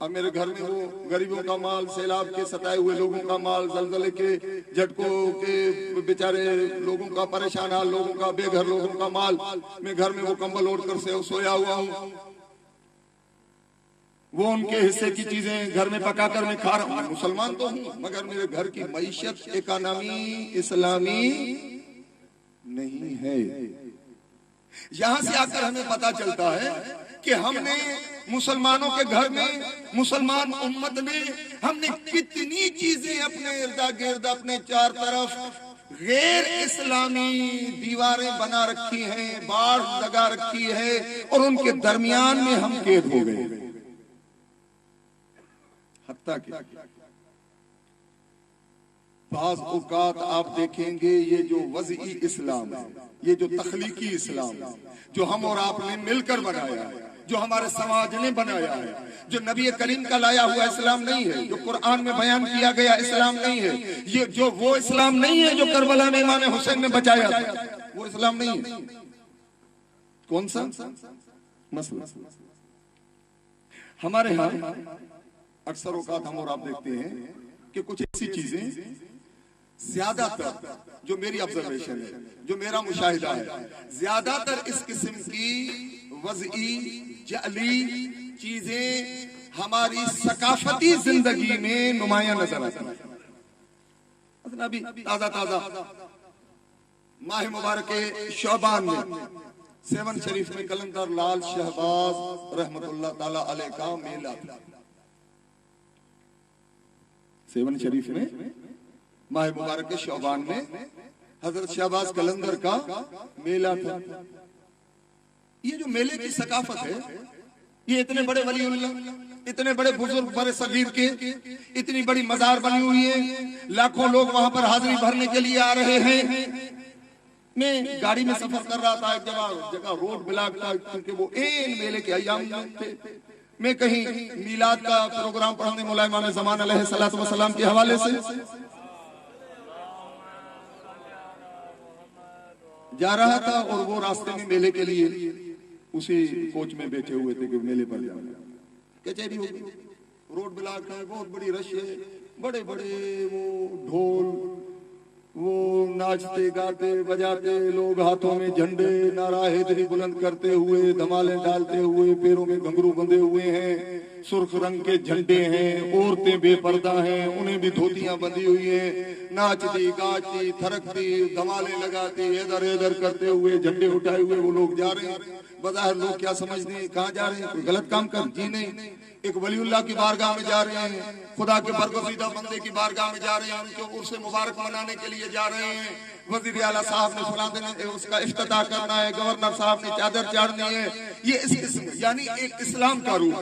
اب میرے گھر میں وہ غریبوں کا مال، سیلاب کے ستائے ہوئے لوگوں کا مال، زلزلے کے جھٹکوں کے بیچارے لوگوں کا، پریشان حال لوگوں کا، بے گھر لوگوں کا مال، میں گھر میں وہ کمبل اوڑھ کر سویا ہوا ہوں، وہ ان کے حصے کی چیزیں گھر میں پکا کر میں کھا رہا ہوں۔ مسلمان تو ہوں مگر میرے گھر کی معیشت اکانومی اسلامی نہیں ہے۔ یہاں سے آ کر ہمیں پتا چلتا ہے کہ ہم نے مسلمانوں کے گھر میں، مسلمان امت میں، ہم نے کتنی چیزیں اپنے اردا گرد، اپنے چار طرف غیر اسلامی دیواریں بنا رکھی ہیں، باڑ لگا رکھی ہے، اور ان کے درمیان میں ہم قید ہو گئے۔ حتیٰ کہ بعض اوقات آپ دیکھیں گے یہ جو وضعی اسلام ہے، یہ جو تخلیقی اسلام ہے، جو ہم اور آپ نے مل کر بنایا ہے، جو ہمارے سماج نے بنایا ہے، جو نبی کریم کا لایا ہوا اسلام نہیں ہے، جو قرآن میں بیان کیا گیا اسلام نہیں ہے، یہ جو وہ اسلام نہیں ہے جو کربلا میں امام حسین نے بچایا تھا، وہ اسلام نہیں ہے۔ کون سا مسئلہ؟ ہمارے ہاں اکثر اوقات ہم اور آپ دیکھتے ہیں کہ کچھ ایسی چیزیں زیادہ تر، جو میری آبزرویشن ہے، جو میرا مشاہدہ ہے، زیادہ تر اس قسم کی وضعی جعلی چیزیں ہماری ثقافتی زندگی میں نمایاں نظر آتی ہیں۔ ابھی تازہ ماہ مبارک شعبان میں 7 شریف میں قلندر لال شہباز رحمت اللہ تعالی علیہ کا میلہ تھا۔ 7 شریف میں ماہ مبارک شعبان میں حضرت شہباز قلندر کا میلہ تھا۔ یہ جو میلے کی ثقافت ہے، یہ اتنے بڑے ولی اللہ، اتنے بڑے بزرگ بڑے صغیر کے، اتنی بڑی مزار بنی ہوئی ہے، لاکھوں لوگ وہاں پر حاضری بھرنے کے لیے آ رہے ہیں۔ میں گاڑی میں سفر کر رہا تھا، ایک جگہ روڈ بلاک تھا، کیونکہ وہ این میلے کے ایام تھے۔ میں کہیں میلاد کا پروگرام پڑھنے مولا امام زمان علیہ السلام کے حوالے سے جا رہا تھا، اور وہ راستے میں میلے کے لیے اسی کوچ میں بیٹھے ہوئے تھے کہ میلے پر جانا۔ کچہری ہوگی، روڈ بلاک ہے، بہت بڑی رش ہے، بڑے بڑے وہ ڈھول، وہ ناچتے گاتے بجاتے لوگ، ہاتھوں میں جھنڈے، نعرہ حیدری بلند کرتے ہوئے، دھمالیں ڈالتے ہوئے، پیروں میں گھنگرو بندھے ہوئے ہیں، سرخ رنگ کے جھنڈے ہیں، عورتیں بے پردہ ہیں، انہیں بھی دھوتیاں بندھی ہوئی ہیں، ناچتی گاچتی تھرکتی دمالے لگاتی ادھر ادھر کرتے ہوئے جھنڈے اٹھائے ہوئے وہ لوگ جا رہے ہیں. بظاہر لوگ کیا سمجھتے ہیں کہاں جا رہے ہیں, کوئی غلط کام کر, جی نہیں, ایک ولی اللہ کی بارگاہ میں جا رہے ہیں, خدا کے برگزیدہ بندے کی بارگاہ میں جا رہے ہیں, ان کے عرس مبارک منانے کے لیے جا رہے ہیں. وزیر اعلیٰ صاحب نے فلاں دن اس کا افتتاح کرنا ہے, گورنر صاحب نے چادر چاڑنی ہے. یہ اس قسم یعنی ایک اسلام کا روح,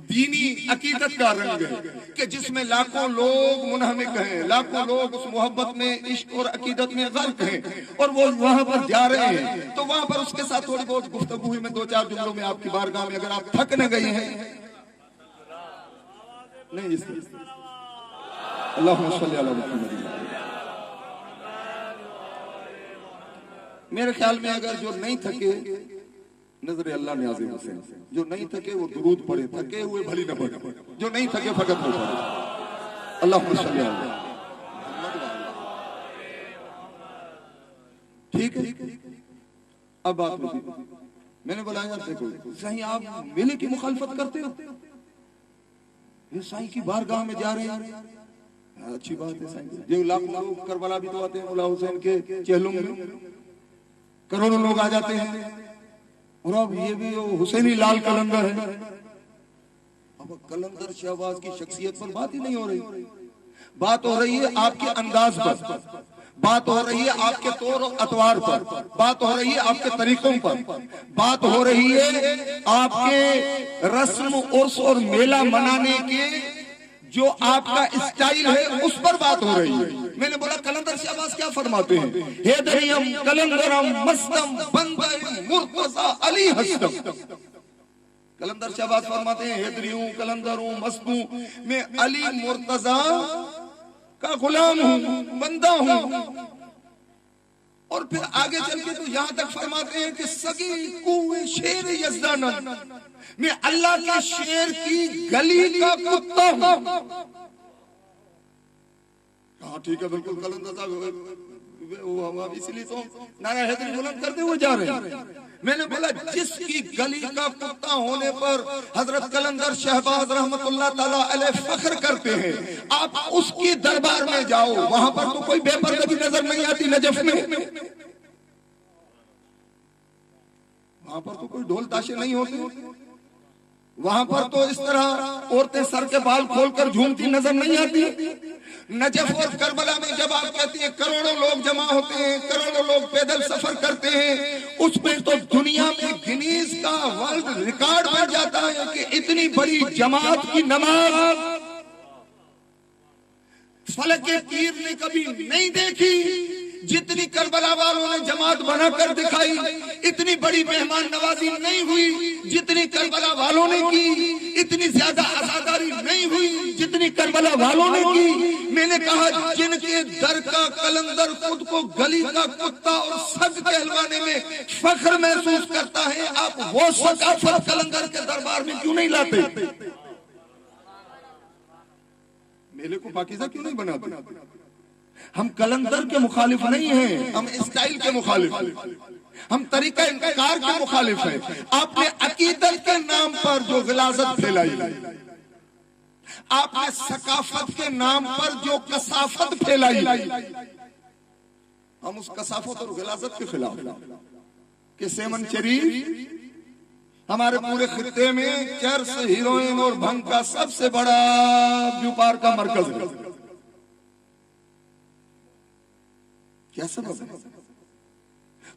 دینی عقیدت کا رنگ ہے کہ جس میں لاکھوں لوگ منہمک ہیں, لاکھوں لوگ اس محبت میں عشق اور عقیدت میں غرق ہیں, اور وہ وہاں پر جا رہے ہیں. تو وہاں پر اس کے ساتھ تھوڑی بہت گفتگو ہوئی. میں دو چار جملوں میں آپ کی بارگاہ میں, اگر آپ تھک نہ گئے ہیں نہیں اس اللہم صلی علی محمد. میرے خیال میں اگر جو نہیں تھکے, نظر اللہ نیازی حسین, جو نہیں تھکے وہ درود پڑھے, تھکے ہوئے بھلی نہ پڑھے, جو نہیں تھکے فقط وہ پڑھے. اللہم صلی علی. ٹھیک ہے, اب بات ہوئی. میں نے بلایا دیکھو صحیح آپ میلے کی مخالفت کرتے ہو, یہ سائیں کی بارگاہ میں جا رہے ہیں, اچھی بات ہے سائیں. جو لاکھوں لوگ کربلا بھی تو آتے ہیں, مولا حسین کے چہلوں میں کروڑوں لوگ آ جاتے ہیں, اور اب یہ بھی حسینی لال قلندر ہے. اب قلندر شہباز کی شخصیت پر بات ہی نہیں ہو رہی, بات ہو رہی ہے آپ کے انداز پر, بات ہو رہی ہے آپ کے طور و اطوار پر, بات ہو رہی ہے آپ کے طریقوں پر, بات ہو رہی ہے آپ کے رسم عرس اور میلہ منانے کے جو آپ کا اسٹائل ہے اس پر بات ہو رہی ہے. میں نے بولا قلندر شہباز کیا فرماتے ہیں, حیدریم قلندرم مستم بندہ مرتضی علی ہستم. قلندر شہباز فرماتے ہیں حیدریوں قلندروں مستوں میں علی مرتضی کا غلام ہوں, بندہ ہوں. اور پھر آگے چل کے تو یہاں تک فرماتے ہیں کہ سگی کوئے شیر یزدانم, میں اللہ کے شیر کی گلی کا کتا ہوں. ہاں ٹھیک ہے, بالکل قلندر صاحب اس لیے تو نعرہ حیدری بلند کرتے ہوئے جا رہے ہیں. میں نے بولا جس کی گلی کا کتا ہونے پر حضرت قلندر شہباز رحمت اللہ تعالیٰ علیہ فخر کرتے ہیں, آپ اس کی دربار میں جاؤ, وہاں پر تو کوئی بے پردگی نظر نہیں آتی نجف میں, وہاں پر تو کوئی ڈھول تاشے نہیں ہوتے, وہاں پر تو اس طرح عورتیں سر کے بال کھول کر جھومتی نظر نہیں آتی. نجف اور کربلا میں جب آپ کہتی ہیں کروڑوں لوگ جمع ہوتے ہیں, کروڑوں لوگ پیدل سفر کرتے ہیں, اس میں تو دنیا میں گنیز کا ورلڈ ریکارڈ بن جاتا ہے کہ اتنی بڑی جماعت کی نماز فلک تیر نے کبھی نہیں دیکھی جتنی کربلا والوں نے جماعت بنا کر دکھائی. اتنی بڑی مہمان نوازی نہیں ہوئی جتنی کربلا والوں نے کی, اتنی زیادہ عزاداری نہیں ہوئی جتنی کربلا والوں نے کی. میں نے کہا جن کے در کا قلندر خود کو گلی کا کتا اور سگ کہلوانے میں فخر محسوس کرتا ہے, آپ وہ ثقافت قلندر کے دربار میں کیوں نہیں لاتے, میلے کو پاکیزہ کیوں نہیں بناتے؟ ہم قلندر کے مخالف نہیں ہیں, ہم اسٹائل کے مخالف ہیں, ہم طریقہ انکار کے مخالف ہیں. آپ نے عقیدت کے نام پر جو غلاظت پھیلائی, آپ نے ثقافت کے نام پر جو کثافت پھیلائی, ہم اس کثافت اور غلاظت کے خلاف کہ سیمن شریف ہمارے پورے خطے میں چرس, ہیروئن اور بھنگ کا سب سے بڑا بیوپار کا مرکز ہے. کیا سبب ہے؟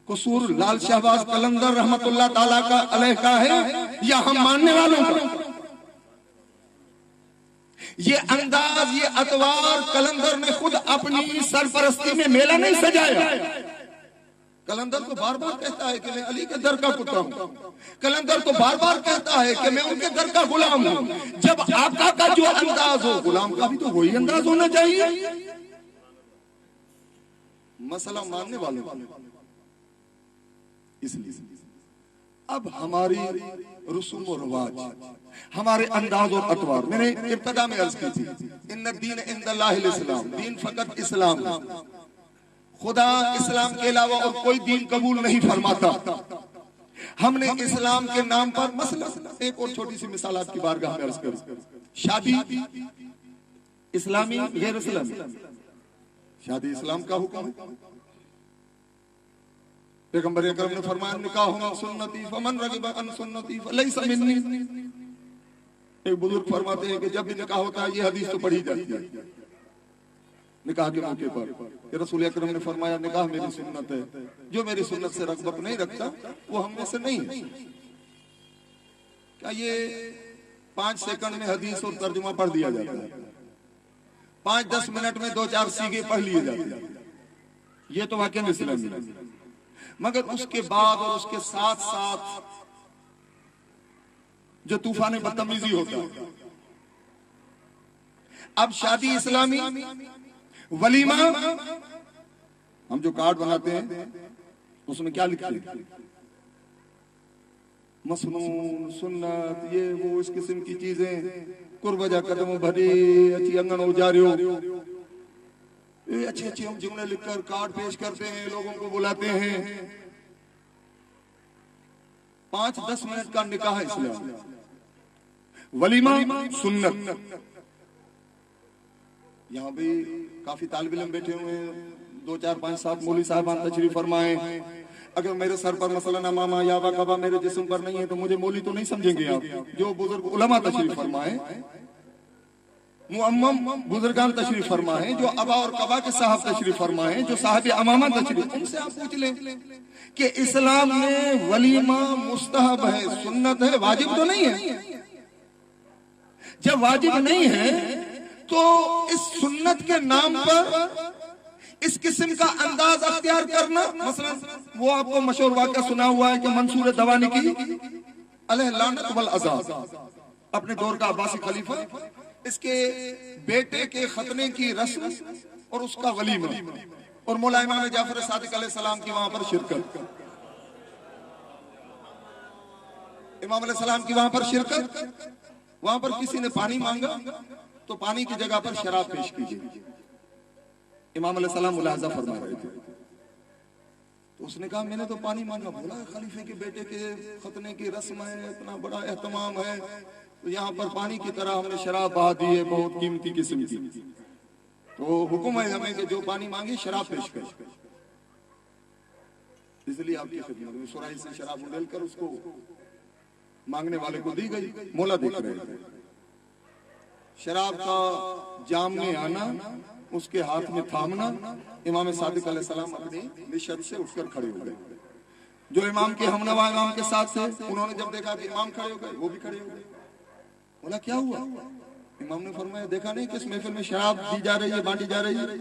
قصور لال شہباز قلندر رحمت اللہ تعالیٰ کا علیہ کا ہے یا ہم ماننے والوں کا؟ یہ انداز, یہ اطوار قلندر نے خود اپنی سرپرستی میں میلہ نہیں سجایا. قلندر تو بار بار کہتا ہے کہ میں علی کے در کا کتا ہوں, قلندر تو بار بار کہتا ہے کہ میں ان کے در کا غلام ہوں. جب آقا کا جو انداز ہو, غلام کا بھی تو وہی انداز ہونا چاہیے. مسئلہ ماننے والوں اس لیے اب ہماری رسوم و رواج, ہمارے انداز اور اطوار, میں نے ابتدا میں عرض کی تھی ان الدین عند اللہ الاسلام, دین فقط اسلام ہے, خدا اسلام کے علاوہ اور کوئی دین قبول نہیں فرماتا. ہم نے اسلام کے نام پر مثلا ایک اور چھوٹی سی مثال آپ کی بارگاہ میں عرض کروں, شادی اسلامی غیر اسلامی, شادی اسلام کا حکم ہے. پیغمبر اکرم نے فرمایا نکاح من سنتی فمن رغب عن سنتی فلیس منی. ایک بزرگ فرماتے ہیں کہ جب بھی نکاح ہوتا ہے یہ حدیث تو پڑھی جاتی ہے نکاح کے موقع پر کہ رسول اکرم نے فرمایا نکاح میری سنت ہے, جو میری سنت سے رغبت نہیں رکھتا وہ ہم میں سے نہیں ہے. کیا یہ 5 سیکنڈ میں حدیث اور ترجمہ پڑھ دیا جاتا ہے؟ 5-10 منٹ میں 2-4 سیگے پڑھ لیے جاتے ہیں؟ یہ تو واقعی اسلام ہے. مگر اس کے بعد اور اس کے ساتھ ساتھ جو طوفان بدتمیزی ہوتا ہے. اب شادی اسلامی ولیمہ ہم جو کارڈ بناتے ہیں اس میں کیا لکھتے ہیں؟ مسنون, سنت, یہ وہ اس قسم کی چیزیں. قربجہ قدم بھرے اچھی انگن ہو جا رہے ہو, اچھے اچھے ہم جملے لکھ کر کارڈ پیش کرتے ہیں, لوگوں کو بلاتے ہیں. 5-10 منٹ کا نکاح ہے اسلام. ولیمہ سنت. یہاں بھی کافی طالب علم بیٹھے ہوئے ہیں, 2-4-5-7 مولوی صاحبان تشریف فرمائے. اگر میرے سر پر مثلا امامہ یا وقبہ میرے جسم پر نہیں ہے تو مجھے مولوی تو نہیں سمجھیں گے آپ. جو بزرگ علماء تشریف فرمائے, معمم بزرگان تشریف فرمائے, جو ابا اور قبا کے صاحب تشریف فرمائے, جو صاحب امامہ تشریف, ان سے آپ پوچھ لیں کہ اسلام میں ولیمہ مستحب ہے, سنت ہے, واجب تو نہیں ہے. جب واجب نہیں ہے تو اس سنت کے نام پر اس قسم کا انداز اختیار کرنا, مثلا وہ آپ کو مشہور واقعہ سنا ہوا ہے کہ منصور دوانی کی علیہ لعنت والعذاب, اپنے دور کا عباسی خلیفہ, اس کے بیٹے کے ختنے کی رسم اور اس کا ولیمہ, اور مولا امام جعفر صادق علیہ السلام کی وہاں پر شرکت. امام علیہ السلام کی وہاں پر شرکت. وہاں پر کسی نے پانی مانگا تو پانی کی جگہ پر شراب پیش کیجیے. امام علیہ السلام ملاحظہ فرما رہے تھے, تو اس نے کہا میں نے تو پانی مانگا, بولا خلیفے کے بیٹے کے ختنے کی رسم ہے, اتنا بڑا اہتمام ہے, تو یہاں پر پانی کی طرح ہم نے شراب بہا دی ہے, بہت قیمتی قسم کی, تو حکم ہے ہمیں کہ جو پانی مانگے شراب پیش کرے. اس لیے آپ کی خدمت میں سرائی سے شراب ڈال کر اس کو مانگنے والے کو دی گئی. مولا دیکھ رہے تھے, شراب کا جام میں آنا, اس کے ہاتھ میں تھامنا. امام صادق علیہ السلام اپنی نشست سے اٹھ کر کھڑے ہو گئے. جو امام کے ہمنوا امام کے ساتھ تھے انہوں نے جب دیکھا کہ امام کھڑے ہو گئے, وہ بھی کھڑے ہو گئے. بولا کیا ہوا؟ امام نے فرمایا دیکھا نہیں کہ اس محفل میں شراب دی جا رہی ہے, بانٹی جا رہی ہے؟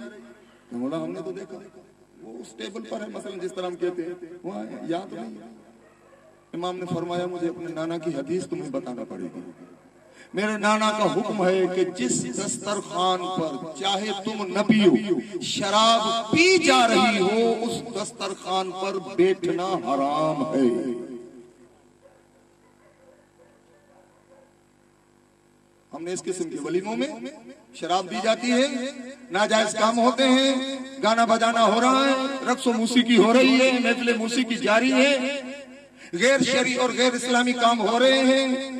بولا ہم نے تو دیکھا, وہ اس ٹیبل پر ہے, مثلا جس طرح ہم کہتے ہیں وہاں یاد نہیں. امام نے فرمایا مجھے اپنے نانا کی حدیث تمہیں بتانا پڑے گی. میرے نانا کا حکم ہے کہ جس دسترخوان پر چاہے تم نہ پیو, شراب پی جا رہی ہو, اس دسترخوان پر بیٹھنا حرام ہے. ہم نے اس قسم کے ولیموں میں شراب دی جاتی ہے, ناجائز کام ہوتے ہیں, گانا بجانا ہو رہا ہے, رقص و موسیقی ہو رہی ہے, محفل موسیقی جاری ہے, غیر شرعی اور غیر اسلامی کام ہو رہے ہیں,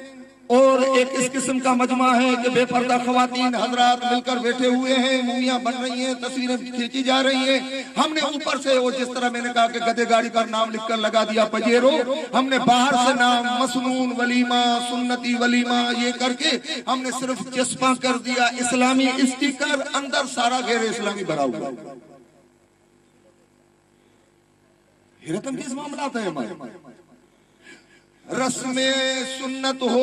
اور ایک اس قسم کا مجمع ہے کہ بے پردہ خواتین حضرات مل کر بیٹھے ہوئے ہیں, موویاں بن رہی ہیں, تصویریں کھینچی جا رہی ہیں. ہم نے اوپر سے وہ جس طرح میں نے کہا کہ گدے گاڑی کا نام لکھ کر لگا دیا پجیرو, ہم نے باہر سے نام مسنون ولیمہ, سنتی ولیمہ یہ کر کے ہم نے صرف چسپاں کر دیا اسلامی اسٹیکر, اندر سارا غیر اسلامی بھرا ہوا. حیرت انگیز معاملات ہیں ہمارے. رسم سنت ہو,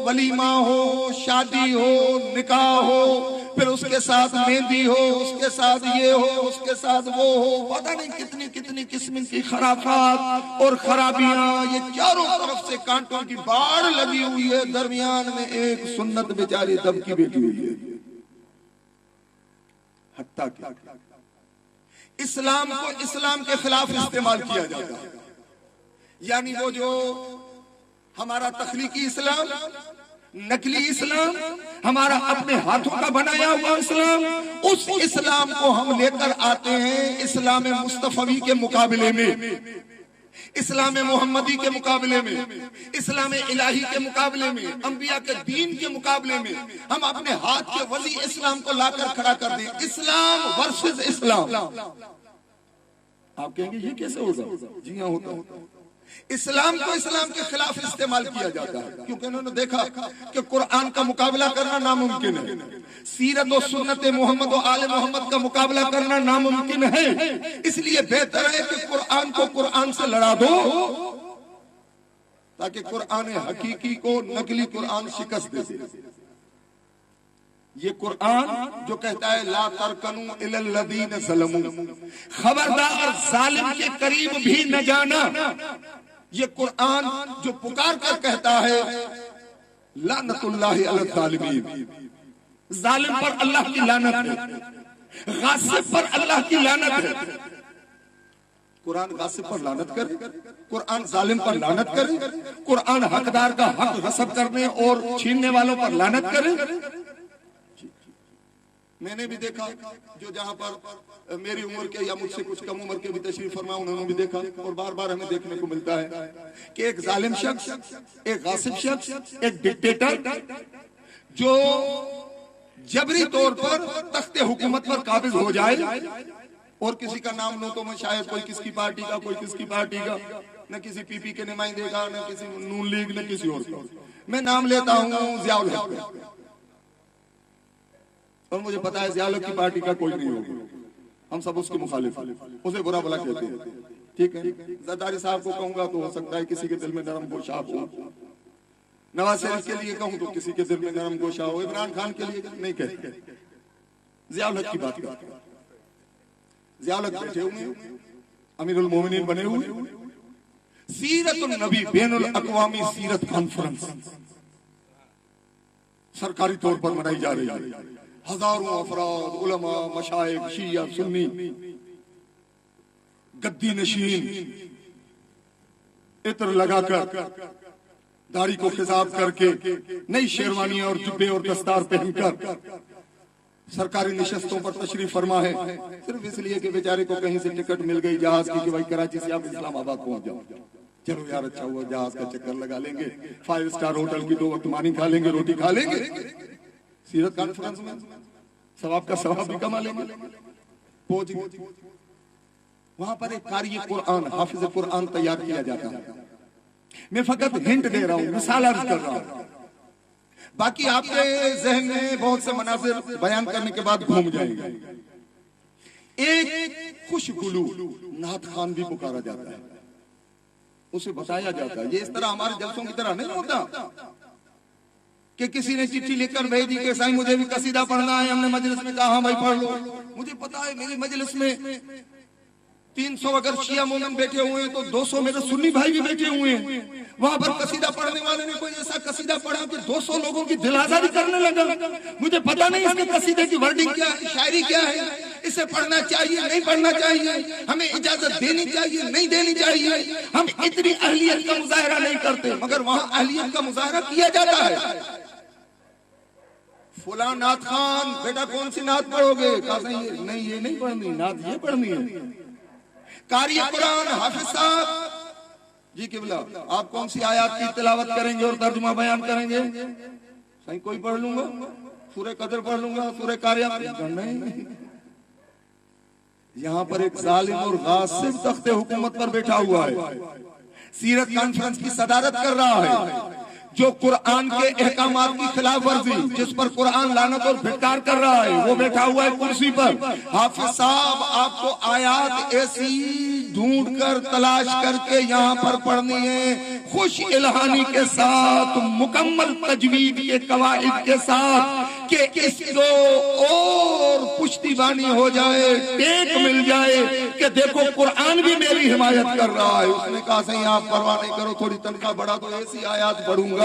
ولیمہ ہو, شادی ہو, نکاح ہو, پھر اس کے ساتھ مہندی ہو, اس کے ساتھ یہ ہو, اس کے ساتھ وہ ہو, پتہ نہیں کتنی کتنی قسم کی خرافات اور خرابیاں, یہ چاروں طرف سے کانٹوں کی باڑ لگی ہوئی ہے, درمیان میں ایک سنت بیچاری دب کی بیٹھی ہوئی ہے. حتیٰ کہ اسلام کو اسلام کے خلاف استعمال کیا جاتا ہے. یعنی وہ جو ہمارا تخلیقی اسلام, نقلی اسلام, ہمارا اپنے ہاتھوں کا بنایا ہوا اسلام, اس اسلام کو ہم لے کر آتے ہیں اسلام مصطفی کے مقابلے میں. اسلام محمدی کے مقابلے میں، اسلام الہی کے مقابلے میں، انبیاء کے دین کے مقابلے میں ہم اپنے ہاتھ کے وسیع اسلام کو لا کر کھڑا کر دیں، اسلام ورسز اسلام. آپ کہیں گے یہ کیسے ہوگا؟ جی ہاں ہوتا ہے. اسلام کو اسلام کے خلاف استعمال کیا جاتا ہے کیونکہ انہوں نے دیکھا کہ قرآن کا مقابلہ کرنا ناممکن ہے، سیرت و سنت محمد و آل محمد کا مقابلہ کرنا ناممکن ہے، اس لیے بہتر ہے کہ قرآن کو قرآن سے لڑا دو تاکہ قرآن حقیقی کو نقلی قرآن شکست دے دے. یہ قرآن جو کہتا ہے لا ترکنوا الی الذین ظلموا، خبردار ظالم کے قریب بھی نہ جانا، یہ قرآن جو پکار کر کہتا ہے لعنت اللہ علی الظالمین، ظالم پر اللہ کی لعنت ہے، غاصب پر اللہ کی لعنت ہے. قرآن غاصب پر لعنت کرے، قرآن ظالم پر لعنت کرے، قرآن حقدار کا حق غصب کرنے اور چھیننے والوں پر لعنت کرے. میں نے بھی دیکھا جو جہاں پر میری عمر کے یا مجھ سے کچھ کم عمر کے بھی تشریف فرما، انہوں نے بھی دیکھا اور بار بار ہمیں دیکھنے کو ملتا ہے کہ ایک ظالم شخص، ایک غاصب شخص، ایک ڈکٹیٹر جو جبری طور پر تخت حکومت پر قابض ہو جائے اور کسی کا نام لوں تو میں شاید کوئی کس کی پارٹی کا، کوئی کس کی پارٹی کا، نہ کسی پی پی کے نمائندے کا، نہ کسی نون لیگ، نہ کسی اور کا. میں نام لیتا ہوں ضیاء الحق، اور مجھے پتا ہے ضیاء الحق کی پارٹی کا کوئی نہیں ہوگا، ہم سب اس کے مخالف ہیں، اسے برا بھلا کہتے ہیں. ٹھیک ہے، زرداری صاحب کو کہوں گا تو ہو سکتا ہے کسی کے دل میں نرم گوشہ ہو، نواز شریف کے لیے کہوں تو کسی کے دل میں نرم گوشہ ہو، عمران خان کے لیے نہیں کہتے. ضیاء الحق کی بات کرتے ہیں. ضیاء الحق بیٹھے ہوئے امیر المومنین بنے ہوئے، سیرت النبی بین الاقوامی سیرت کانفرنس سرکاری طور پر منائی جا رہی ہے. ہزاروں افراد، علماء، مشائخ، شیعہ، سنی، گدی نشین، عطر لگا کر، داڑھی کو خضاب کر کے، نئی شیروانیاں اور جبے اور دستار پہن کر سرکاری نشستوں پر تشریف فرما ہے، صرف اس لیے کہ بیچارے کو کہیں سے ٹکٹ مل گئی جہاز کی کہ بھائی کراچی سے آپ اسلام آباد پہنچ جاؤ. چلو یار اچھا ہوا، جہاز کا چکر لگا لیں گے، 5 اسٹار ہوٹل کی 2 وقت مانی کھا لیں گے، روٹی کھا لیں گے، سیرت کانفرنس میں ثواب کا ثواب بھی کما لیں گے. پہنچ گئے وہاں پر ایک قاری قرآن، حافظ قرآن تیار کیا جاتا ہے. میں فقط ہنٹ دے رہا ہوں، مثال عرض کر رہا ہوں، باقی آپ کے ذہن میں بہت سے مناظر بیان کرنے کے بعد گھوم جائیں گے. ایک خوش گلو نعت خوان بھی پکارا جاتا ہے، اسے بتایا جاتا ہے. یہ اس طرح ہمارے جلسوں کی طرح نہیں ہوتا کہ کسی نے چٹھی لکھ کر بھیج دی کہ سائیں مجھے بھی قصیدہ پڑھنا ہے. ہم نے مجلس میں کہا ہاں بھائی پڑھ لو. مجھے پتا ہے میری مجلس میں 300 اگر شیعہ مومن بیٹھے ہوئے ہیں تو 200 میرے سنی بھائی بھی بیٹھے ہوئے ہیں. وہاں پر قصیدہ پڑھنے والے نے کوئی ایسا قصیدہ پڑھا کہ 200 لوگوں کی دل آزاری کرنے لگا. مجھے پتا نہیں اس کے قصیدے کی ورڈنگ کیا ہے، شاعری کیا ہے، اسے پڑھنا چاہیے نہیں پڑھنا چاہیے، ہمیں اجازت دینی چاہیے نہیں دینی چاہیے. ہم اتنی اہلیت کا مظاہرہ نہیں کرتے، مگر وہاں اہلیت کا مظاہرہ کیا جاتا ہے. فلاں نعت خان بیٹا کون سی نعت پڑھو گے؟ کہا نہیں یہ نہیں پڑھنی، نعت یہ پڑھنی ہے. قاری قرآن حافظ صاحب جی قبلہ آپ کون سی آیات کی تلاوت کریں گے اور ترجمہ بیان کریں گے؟ صحیح کوئی پڑھ لوں گا، سورہ قدر پڑھ لوں گا، سورہ قاریہ نہیں. یہاں پر ایک ظالم اور غاصب تخت حکومت پر بیٹھا ہوا ہے، سیرت کانفرنس کی صدارت کر رہا ہے، جو قرآن کے احکامات کی خلاف ورزی، جس پر قرآن لعنت اور بھٹکار کر رہا ہے، وہ بیٹھا ہوا ہے کرسی پر. حافظ صاحب آپ کو آیات ایسی ڈھونڈ کر تلاش کر کے یہاں پر پڑھنی ہے، خوش الہانی کے ساتھ، مکمل تجوید کے قواعد کے ساتھ، کہ اس کو اور پشتی بانی ہو جائے، ٹیک مل جائے کہ دیکھو قرآن بھی میری حمایت کر رہا ہے. اس نے کہا صحیح آپ پرواہ نہیں کرو، تھوڑی تنخواہ بڑھا تو ایسی آیات پڑھوں گا.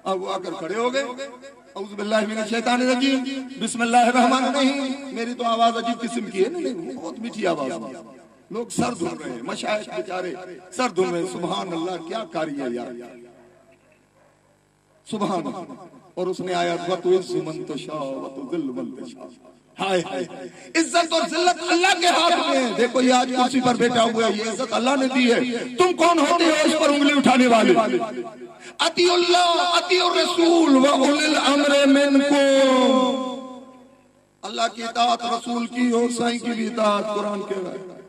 اب وہ آ کر کھڑے ہو گئے، اعوذ باللہ من الشیطان الرجیم، بسم اللہ الرحمن الرحیم. میری تو آواز عجیب قسم کی ہے، نہیں بہت میٹھی آواز ہے. لوگ سر دھن رہے ہیں، مشائخ بیچارے سر دھن رہے ہیں. سبحان اللہ کیا کاری ہے یار، سبحان اللہ. اور اس نے آیات وَتُعِزُّ مَن تَشَاءُ وَتُذِلُّ مَن تَشَاءُ. ہائے ہائے، عزت اور ذلت اللہ کے ہاتھ میں ہے۔ دیکھو یہ آج کرسی پر بیٹھا ہوا ہے، یہ عزت اللہ نے دی ہے، تم کون ہوتے ہو اس پر انگلی اٹھانے والے؟ اطیعوا اللہ اطیعوا الرسول واولی الامر منکم، اللہ کی اطاعت رسول کی اور سائیں کی بھی اطاعت، قرآن کہہ رہا ہے۔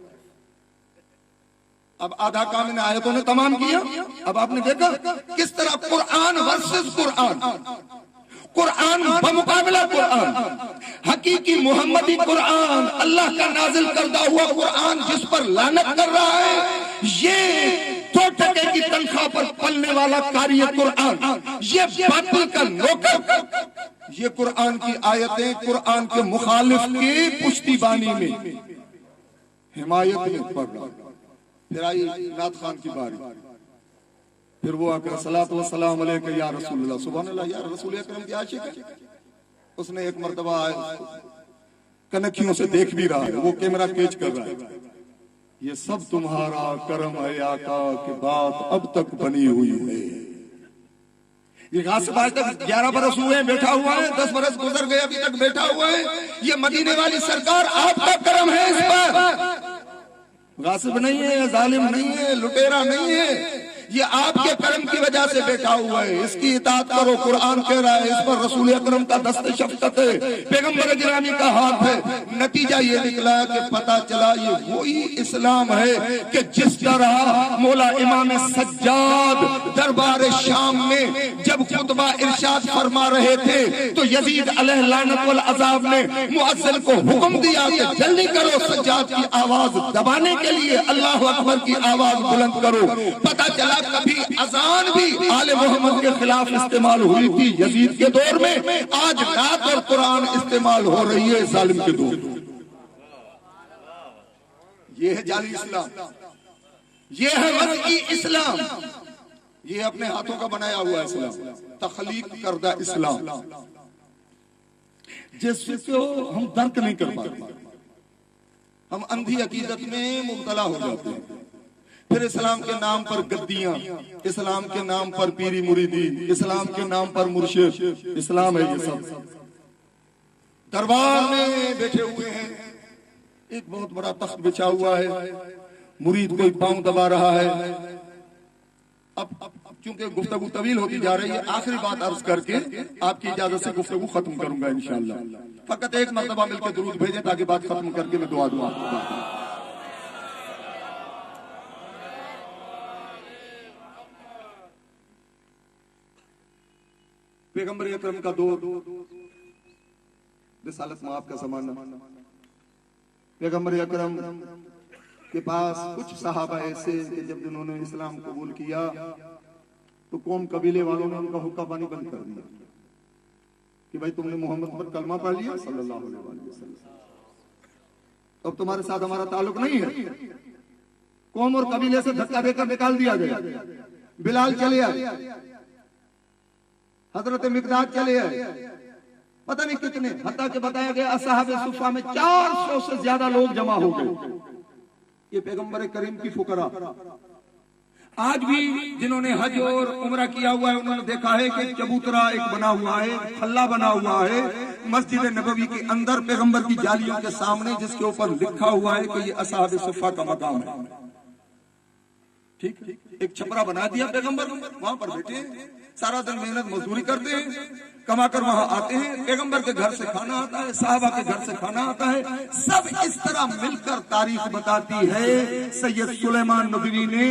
اب آدھا کام ان آیتوں نے تمام کیا۔ اب آپ نے دیکھا کس طرح قرآن ورسز قرآن، قرآن بمقابلہ قرآن، حقیقی محمدی قرآن، اللہ کا نازل کردہ ہوا قرآن جس پر لعنت کر رہا ہے، یہ 2 ٹکے کی تنخواہ پر پلنے والا قاری قرآن، یہ باطل کا نوکر، یہ قرآن کی آیتیں قرآن کے مخالف کی پشتی بانی میں حمایت میں پڑھ رہا۔ پھر آئی نعت خان کی باری، پھر وہ آکر صلاۃ والسلام علیکہ یا رسول اللہ، سبحان اللہ، یا رسول اکرم کی عاشق ہے۔ اس نے ایک مرتبہ کنکھیوں سے دیکھ بھی رہا ہے، وہ کیمرہ کیچ کر رہا ہے، یہ سب تمہارا کرم ہے آقا کہ بات اب تک بنی ہوئی ہے۔ یہ غاصب آج تک 11 برس ہوئے ہیں بیٹھا ہوا ہے، 10 برس گزر گئے ابھی تک بیٹھا ہوا ہے، یہ مدینے والی سرکار آپ کا کرم ہے اس پر، غاصب نہیں ہے، ظالم نہیں ہے، لٹیرا نہیں ہے، یہ آپ کے کرم کی وجہ سے بیٹھا ہوا ہے، اس کی اطاعت کرو، قرآن کہہ رہا ہے، اس پر رسول اکرم کا دست شفقت ہے، پیغمبر گرامی کا ہاتھ ہے۔ نتیجہ یہ نکلا کہ پتہ چلا یہ وہی اسلام ہے کہ جس طرح مولا امام سجاد دربار شام میں جب خطبہ ارشاد فرما رہے تھے تو یزید علیہ لعنت والعذاب نے مؤذن کو حکم دیا کہ جلدی کرو، سجاد کی آواز دبانے کے لیے اللہ اکبر کی آواز بلند کرو۔ پتہ چلا کبھی اذان بھی آل محمد کے خلاف استعمال ہوئی تھی یزید کے دور میں، آج نعت اور قرآن استعمال ہو رہی ہے ظالم کے دور۔ یہ ہے جعلی اسلام، یہ ہے وضعی اسلام، یہ اپنے ہاتھوں کا بنایا ہوا اسلام، تخلیق کردہ اسلام، جس کو ہم درک نہیں کر پاتے، ہم اندھی عقیدت میں مبتلا ہو جاتے ہیں۔ پھر اسلام کے نام پر گدیاں، اسلام کے نام پر پیری مریدی، اسلام کے نام پر مرشد، اسلام ہے یہ سب۔ دربار میں بیٹھے ہوئے ہیں، ایک بہت بڑا تخت بچھا ہوا ہے، مرید کوئی پاؤں دبا رہا ہے۔ اب چونکہ گفتگو طویل ہوتی جا رہی ہے، آخری بات عرض کر کے آپ کی اجازت سے گفتگو ختم کروں گا انشاءاللہ۔ فقط ایک مرتبہ مل کے درود بھیجیں تاکہ بات ختم کر کے میں دعا دوں آپ کو۔ پیغمبر اکرم کا دور، رسالت میں آپ کا زمانہ، پیغمبر اکرم کے پاس کچھ صحابہ ایسے کہ جب انہوں نے اسلام قبول کیا تو قوم قبیلے والوں نے ان کا حقہ پانی بند کر دیا کہ بھائی تم نے محمد پر کلمہ پڑھ لیا صلی اللہ علیہ وسلم، اب تمہارے ساتھ ہمارا تعلق نہیں ہے۔ قوم اور قبیلے سے دھکا دے کر نکال دیا گیا۔ بلال چلے آئے، حضرت مقداد چلے آئے، پتہ نہیں کتنے، حتیٰ کہ بتایا گیا اصحاب صفہ میں 400 سے زیادہ لوگ جمع ہو گئے۔ یہ پیغمبر کریم کی فقراء آج بھی جنہوں نے حج اور عمرہ کیا ہوا ہے انہوں نے دیکھا ہے کہ چبوترا ایک بنا ہوا ہے، کھلا بنا ہوا ہے مسجد نبوی کے اندر پیغمبر کی جالیوں کے سامنے، جس کے اوپر لکھا ہوا ہے کہ یہ اصحاب صفہ کا مقام ہے۔ ٹھیک، ایک چھپرا بنا دیا پیغمبر، وہاں پر بیٹھے ہیں، سارا دن محنت مزدوری کرتے ہیں، کما کر وہاں آتے ہیں، پیغمبر کے گھر سے کھانا آتا ہے، صحابہ کے گھر سے کھانا آتا ہے، سب اس طرح مل کر تاریخ بتاتی ہے۔ سید سلیمان ندوی نے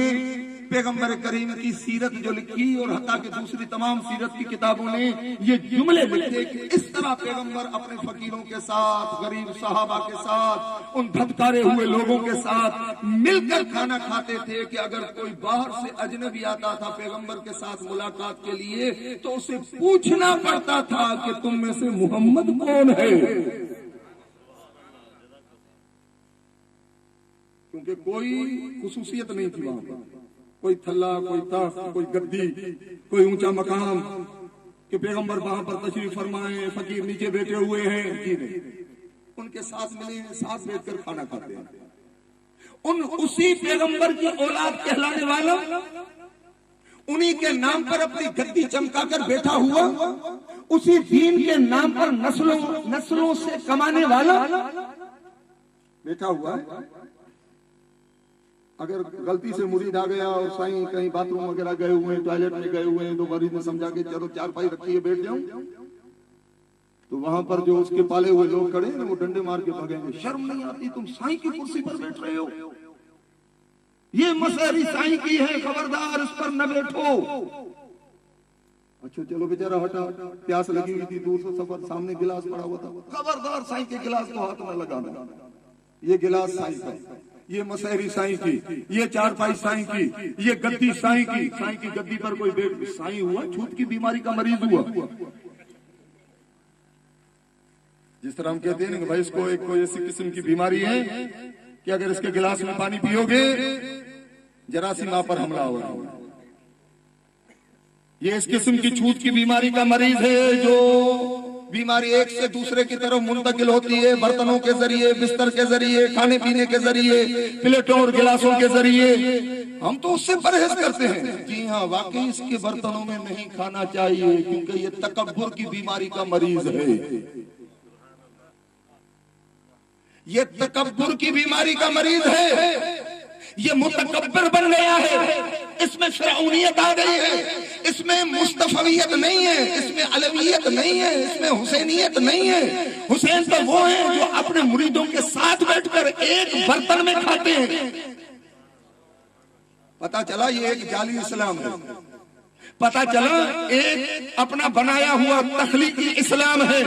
پیغمبر کریم کی سیرت جو لکھی اور حتیٰ کہ دوسری تمام سیرت کی کتابوں نے یہ جملے لکھے کہ اس طرح پیغمبر اپنے فقیروں کے ساتھ، غریب صحابہ کے ساتھ، ان دھتکارے ہوئے لوگوں کے ساتھ مل کر کھانا کھاتے تھے کہ اگر کوئی باہر سے اجنبی آتا تھا پیغمبر کے ساتھ ملاقات کے لیے تو اسے پوچھنا پڑتا تھا کہ تم میں سے محمد کون ہے، کیونکہ کوئی خصوصیت نہیں تھی وہاں پر، کوئی تھلا، کوئی تخت، کوئی گدی، کوئی اونچا مقام کہ پیغمبر وہاں پر تشریف فرمائیں، فقیر نیچے بیٹھے ہوئے ہیں، جی نہیں، ان کے ساتھ ملے ہیں، ساتھ بیٹھ کر کھانا کھاتے ہیں۔ اسی پیغمبر کی اولاد کہلانے والا، انہی کے نام پر اپنی گدی چمکا کر بیٹھا ہوا، اسی دین کے نام پر نسلوں سے کمانے والا بیٹھا ہوا ہے۔ اگر غلطی سے مرید آ گیا اور سائیں کہیں باتھ روم وغیرہ گئے ہوئے ہیں، ٹوائلٹ میں گئے ہوئے ہیں، تو مرید نے سمجھا کہ چلو چارپائی رکھیے بیٹھ جاؤں، تو وہاں پر جو اس کے پالے ہوئے لوگ کھڑے ہیں وہ ڈنڈے مار کے بھگیں گے، شرم نہیں آتی تم سائیں کی کرسی پر بیٹھ رہے ہو، یہ مسئلہ سائیں کی ہے، خبردار اس پر نہ بیٹھو۔ اچھا چلو بیچارہ ہٹا، پیاس لگی ہوئی تھی، دور سے سفر، سامنے گلاس پڑا ہوا تھا، خبردار سائیں کے گلاس کو ہاتھ میں لگانا، یہ گلاس سائیں کا، یہ مسحری سائیں کی، یہ چارپائی سائیں کی، یہ گدی سائیں کی، سائیں کی گدی پر کوئی بیٹھ، سائیں ہوا چھوت کی بیماری کا مریض ہوا۔ جس طرح ہم کہتے ہیں کہ بھائی اس کو ایک کوئی ایسی قسم کی بیماری ہے کہ اگر اس کے گلاس میں پانی پیو گے جراثیم آپ پر حملہ ہوگا، یہ اس قسم کی چھوت کی بیماری کا مریض ہے، جو بیماری ایک سے دوسرے کی طرف منتقل ہوتی ہے، برتنوں کے ذریعے، بستر کے ذریعے، کھانے پینے کے ذریعے، پلیٹوں اور گلاسوں کے ذریعے۔ ہم تو اس سے پرہیز کرتے ہیں، جی ہاں واقعی اس کے برتنوں میں نہیں کھانا چاہیے کیونکہ یہ تکبر کی بیماری کا مریض ہے، یہ تکبر کی بیماری کا مریض ہے، یہ متکبر بن گیا ہے، اس میں فرعونیت آ گئی ہے، اس میں مصطفیت نہیں ہے، اس میں علویت نہیں ہے، اس میں حسینیت نہیں ہے۔ حسین تو وہ ہیں جو اپنے مریدوں کے ساتھ بیٹھ کر ایک برتن میں کھاتے ہیں۔ پتا چلا یہ ایک جعلی اسلام ہے، پتا چلا ایک اپنا بنایا ہوا تخلیقی اسلام ہے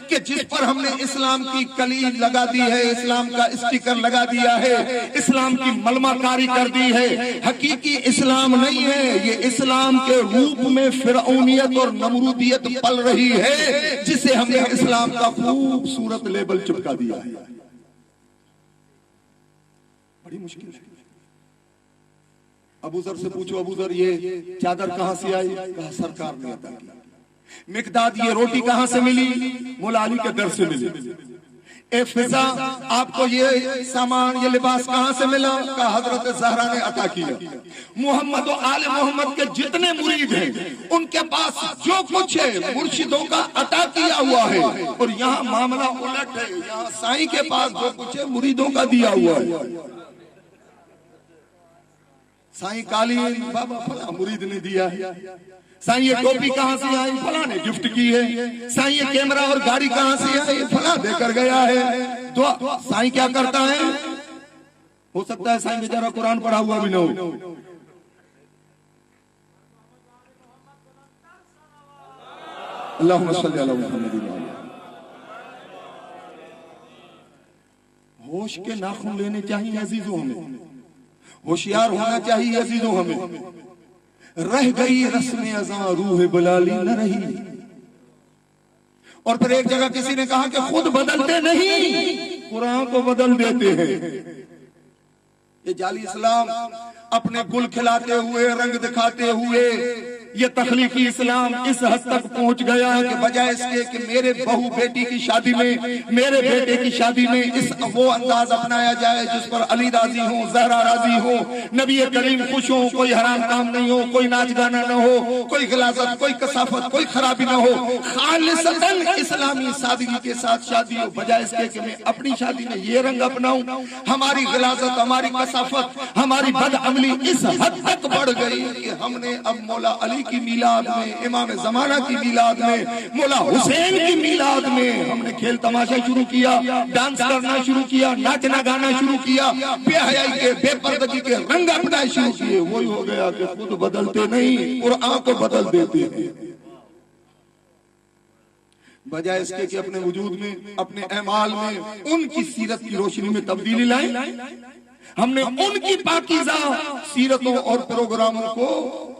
کہ جس پر ہم نے اسلام کی کلید لگا دی ہے، اسلام کا اسٹیکر لگا دیا ہے، اسلام کی ملمہ کاری کر دی ہے۔ حقیقی اسلام نہیں ہے، یہ اسلام کے روپ میں فرعونیت اور نمرودیت پل رہی ہے، جسے ہم نے اسلام کا خوبصورت لیبل چپکا دیا ہے۔ بڑی مشکل ہے۔ ابو ذر سے پوچھو، ابو ذر یہ چادر کہاں سے آئی؟ کہا سرکار نے عطا کی۔ مقداد یہ روٹی کہاں سے ملی؟ مولا علی کے در سے ملی۔ اے فضا آپ کو یہ سامان یہ لباس کہاں سے ملا؟ کہا حضرت زہرا نے عطا کیا۔ محمد و آل محمد کے جتنے مرید ہیں ان کے پاس جو کچھ ہے مرشدوں کا عطا کیا ہوا ہے، اور یہاں معاملہ الٹ ہے، یہاں سائیں کے پاس جو کچھ ہے مریدوں کا دیا ہوا ہے۔ سائیں قالین بابا فلاں مرید نے دیا ہے، سائیں یہ ٹوپی کہاں سے آئی؟ فلاں نے گفٹ کی ہے، سائیں یہ کیمرہ اور گاڑی کہاں سے آئی؟ فلاں دے کر گیا ہے۔ دعا سائیں کیا کرتا ہے؟ ہو سکتا ہے سائیں بیچارہ قرآن پڑھا ہوا بھی نہ ہو۔ اللہم صلی علی محمد۔ ہوش کے ناخن لینے چاہیے عزیزوں، ہمیں ہوشیار ہونا چاہیے عزیزوں، ہمیں رہ گئی رسم ازاں روح بلالی نہ رہی۔ اور پھر ایک جگہ کسی نے کہا کہ خود بدلتے نہیں، قرآن کو بدل دیتے ہیں۔ یہ جعلی اسلام اپنے گل کھلاتے ہوئے، رنگ دکھاتے ہوئے، یہ تخلیقی اسلام اس حد تک پہنچ گیا ہے کہ بجائے اس کے کہ میرے بہو بیٹی کی شادی میں، میرے بیٹے کی شادی میں وہ انداز اپنایا جائے جس پر علی راضی ہوں، زہرا راضی ہوں، نبی کریم خوش ہوں، کوئی حرام کام نہیں ہو، کوئی ناچ گانا نہ ہو، کوئی غلاظت، کوئی کثافت، کوئی خرابی نہ ہو، خالصتاً اسلامی سادگی کے ساتھ شادی ہو، بجائے اس کے کہ میں اپنی شادی میں یہ رنگ اپناؤں۔ ہماری غلاظت، ہماری کثافت، ہماری بد عملی اس حد تک بڑھ گئی کہ ہم نے اب مولا علی کی میلاد میں، امام زمانہ کی میلاد میں، مولا حسین کی میلاد میں ہم نے کھیل تماشا شروع کیا، ڈانس کرنا شروع کیا، ناچنا گانا شروع کیا، بے حیائی کے، بے پردگی کے رنگ اپنا شروع کیے۔ وہی ہو گیا کہ خود بدلتے نہیں، قرآن کو بدل دیتے ہیں، بجائے اس کے کہ اپنے وجود میں، اپنے اعمال میں ان کی سیرت کی روشنی میں تبدیلی لائیں۔ ہم نے ان کی پاکیزہ سیرتوں اور پروگراموں کو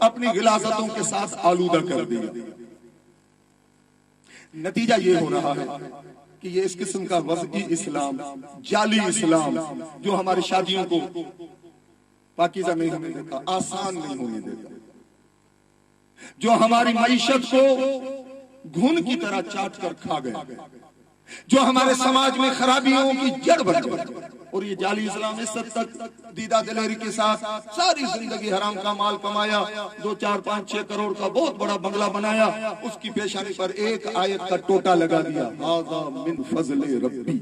اپنی غلاظتوں کے ساتھ آلودہ کر دیا۔ نتیجہ یہ ہو رہا ہے کہ یہ اس قسم کا وضعی اسلام، جعلی اسلام جو ہماری شادیوں کو پاکیزہ نہیں ہونے دیتا، آسان نہیں ہونے دیتا، جو ہماری معیشت کو گھن کی طرح چاٹ کر کھا گیا، جو ہمارے سماج میں خرابیوں کی جڑ بن گیا، اور یہ جعلی اسلام اس حد تک دیدہ دلیری کے ساتھ ساری زندگی حرام کا مال کمایا، 2 4 5 6 کروڑ کا بہت بڑا بنگلہ بنایا، اس کی پیشانی پر ایک آیت کا ٹوٹا لگا دیا، ھذا من فضل ربی۔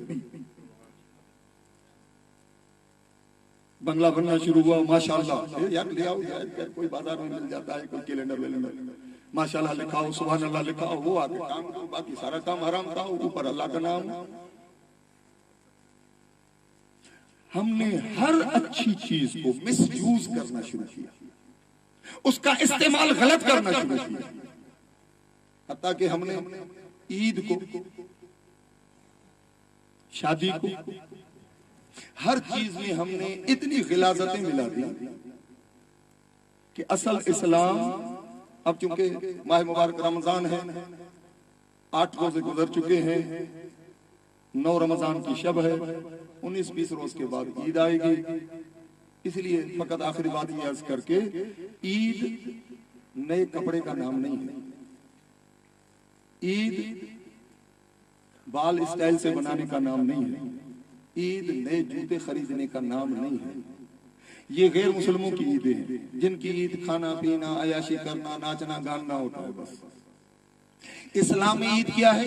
بنگلہ بننا شروع ہوا، ماشاءاللہ یار لے آؤ، کوئی بازار میں مل جاتا ہے، کوئی کیلنڈر ماشاءاللہ لکھاؤ، سبحان اللہ لکھاؤ، وہ آگے کام کرو، باقی سارا کام حرام تھا، اوپر اللہ کا نام۔ ہم نے ہر اچھی چیز کو مس یوز کرنا شروع کیا، اس کا استعمال غلط کرنا شروع کیا، حتیٰ کہ ہم نے عید کو، شادی کو، ہر چیز میں ہم نے اتنی غلاظتیں ملا دی کہ اصل اسلام، اب چونکہ ماہ مبارک رمضان ہے، 8 روزے گزر چکے ہیں، 9 رمضان کی شب ہے، 19 20 روز کے بعد عید آئے گی، اس لیے فقط آخری بات یہ عرض کر کے، عید نئے کپڑے کا نام نہیں ہے، عید بال اسٹائل سے بنانے کا نام نہیں ہے، عید نئے جوتے خریدنے کا نام نہیں ہے، یہ غیر مسلموں کی عیدیں ہیں جن کی عید کھانا پینا عیاشی کرنا ناچنا گانا ہوتا ہے بس۔ اسلامی عید کیا ہے؟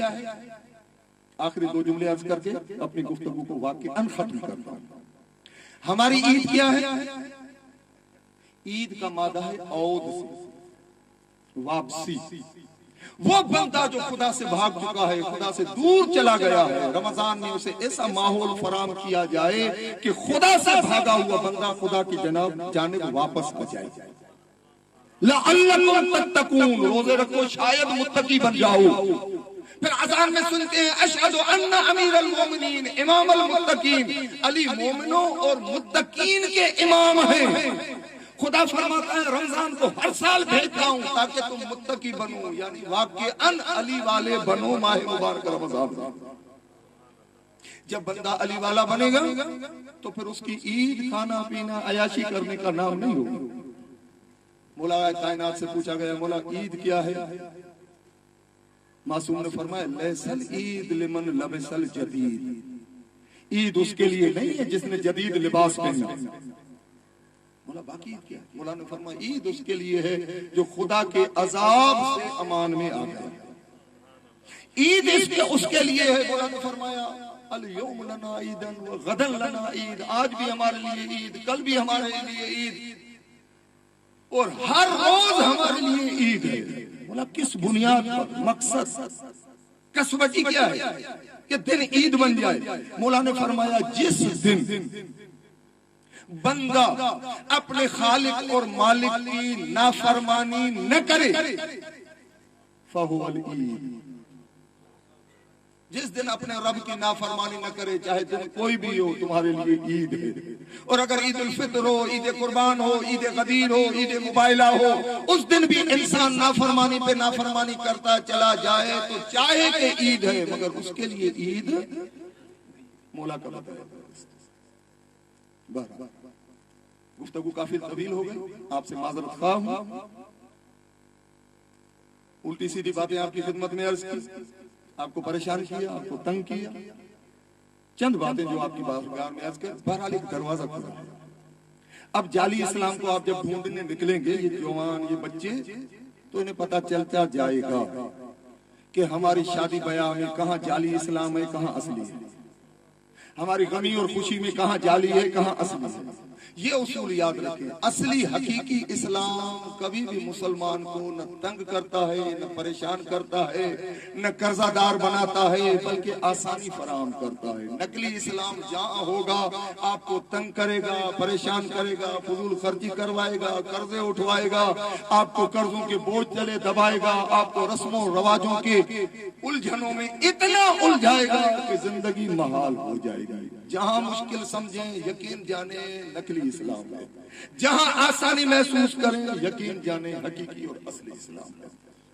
آخری 2 جملے عرض کر کے اپنی گفتگو کو واقعاً ختم کرتا ہوں۔ ہماری عید کیا ہے؟ عید کا مادہ ہے عود سے، واپسی۔ وہ بندہ جو خدا سے بھاگ چکا ہے، خدا سے دور چلا گیا ہے، رمضان میں اسے ایسا ماحول فراہم کیا جائے کہ خدا سے بھاگا ہوا بندہ خدا کی جانب واپس آ جائے۔ لعلکم تتقون، روزے رکھو شاید متقی بن جاؤ۔ پھر اذان میں سنتے ہیں اشہد ان امیر المومنین امام المتقین، علی مومنوں اور متقین کے امام ہیں۔ خدا فرماتا ہے رمضان کو ہر سال بھیجتا ہوں تاکہ تم متقی بنو، یعنی واقعاً علی والے بنو ماہ مبارک رمضان میں۔ جب بندہ علی والا بنے گا تو پھر اس کی عید کھانا پینا عیاشی کرنے کا نام نہیں ہوگا۔ مولا کائنات سے پوچھا گیا مولا عید کیا ہے؟ معصوم نے فرمایا لیسل عید لمن لبس الجدید، عید اس کے لیے نہیں ہے جس نے جدید لباس پہنا۔ مولا باقی عید کیا؟ مولا نے فرمایا عید اس کے لیے ہے جو خدا کے عذاب سے امان میں آ گیا، عید اس کے لیے ہے۔ مولا نے فرمایا الیوم لنا عیدن وغدن لنا عید، آج بھی ہمارے لیے عید، کل بھی ہمارے لیے عید، اور ہر روز ہمارے لیے عید ہے۔ مولا کس بنیاد پر؟ مقصد کسوٹی کیا ہے کہ دن عید بن جائے؟ مولا نے فرمایا جس دن بندہ اپنے خالق اور مالک کی نافرمانی نہ کرے فہو العید، جس دن اپنے رب کی نافرمانی نہ کرے چاہے دن کوئی بھی ہو تمہارے لیے عید ہے۔ اور اگر عید الفطر ہو، عید قربان ہو، عید غدیر ہو، عید مبائلہ ہو، اس دن بھی انسان نافرمانی پہ نافرمانی کرتا چلا جائے تو چاہے کہ عید ہے مگر اس کے لیے عید مولا کا بتایا۔ گفتگو کافی طویل ہو گئی، آپ سے معذرت خواہ ہوں، الٹی سیدھی باتیں آپ کی خدمت میں عرض کی، آپ کو پریشان کیا، آپ کو تنگ کیا، چند باتیں جو آپ کی بارگاہ میں عرض کر، بہرحال ایک دروازہ کھلا ہے۔ اب جعلی اسلام کو آپ جب ڈھونڈنے نکلیں گے، یہ جوان یہ بچے، تو انہیں پتہ چلتا جائے گا کہ ہماری شادی بیاہ میں کہاں جعلی اسلام ہے کہاں اصلی ہے، ہماری غمی اور خوشی میں کہاں جعلی ہے کہاں اصلی ہے۔ یہ اصول یاد رکھیں، اصلی حقیقی اسلام کبھی بھی مسلمان کو نہ تنگ کرتا ہے، نہ پریشان کرتا ہے، نہ قرضہ دار بناتا ہے، بلکہ آسانی فراہم کرتا ہے۔ نقلی اسلام جہاں ہوگا آپ کو تنگ کرے گا، پریشان کرے گا، فضول خرچی کروائے گا، قرضے اٹھوائے گا، آپ کو قرضوں کے بوجھ تلے دبائے گا، آپ کو رسم و رواجوں کے الجھنوں میں اتنا الجھائے گا کہ زندگی محال ہو جائے گی۔ جہاں مشکل سمجھیں یقین جانیں نقلی اسلام ہے، جہاں آسانی محسوس کریں یقین جانیں حقیقی اور اصلی اسلام ہے۔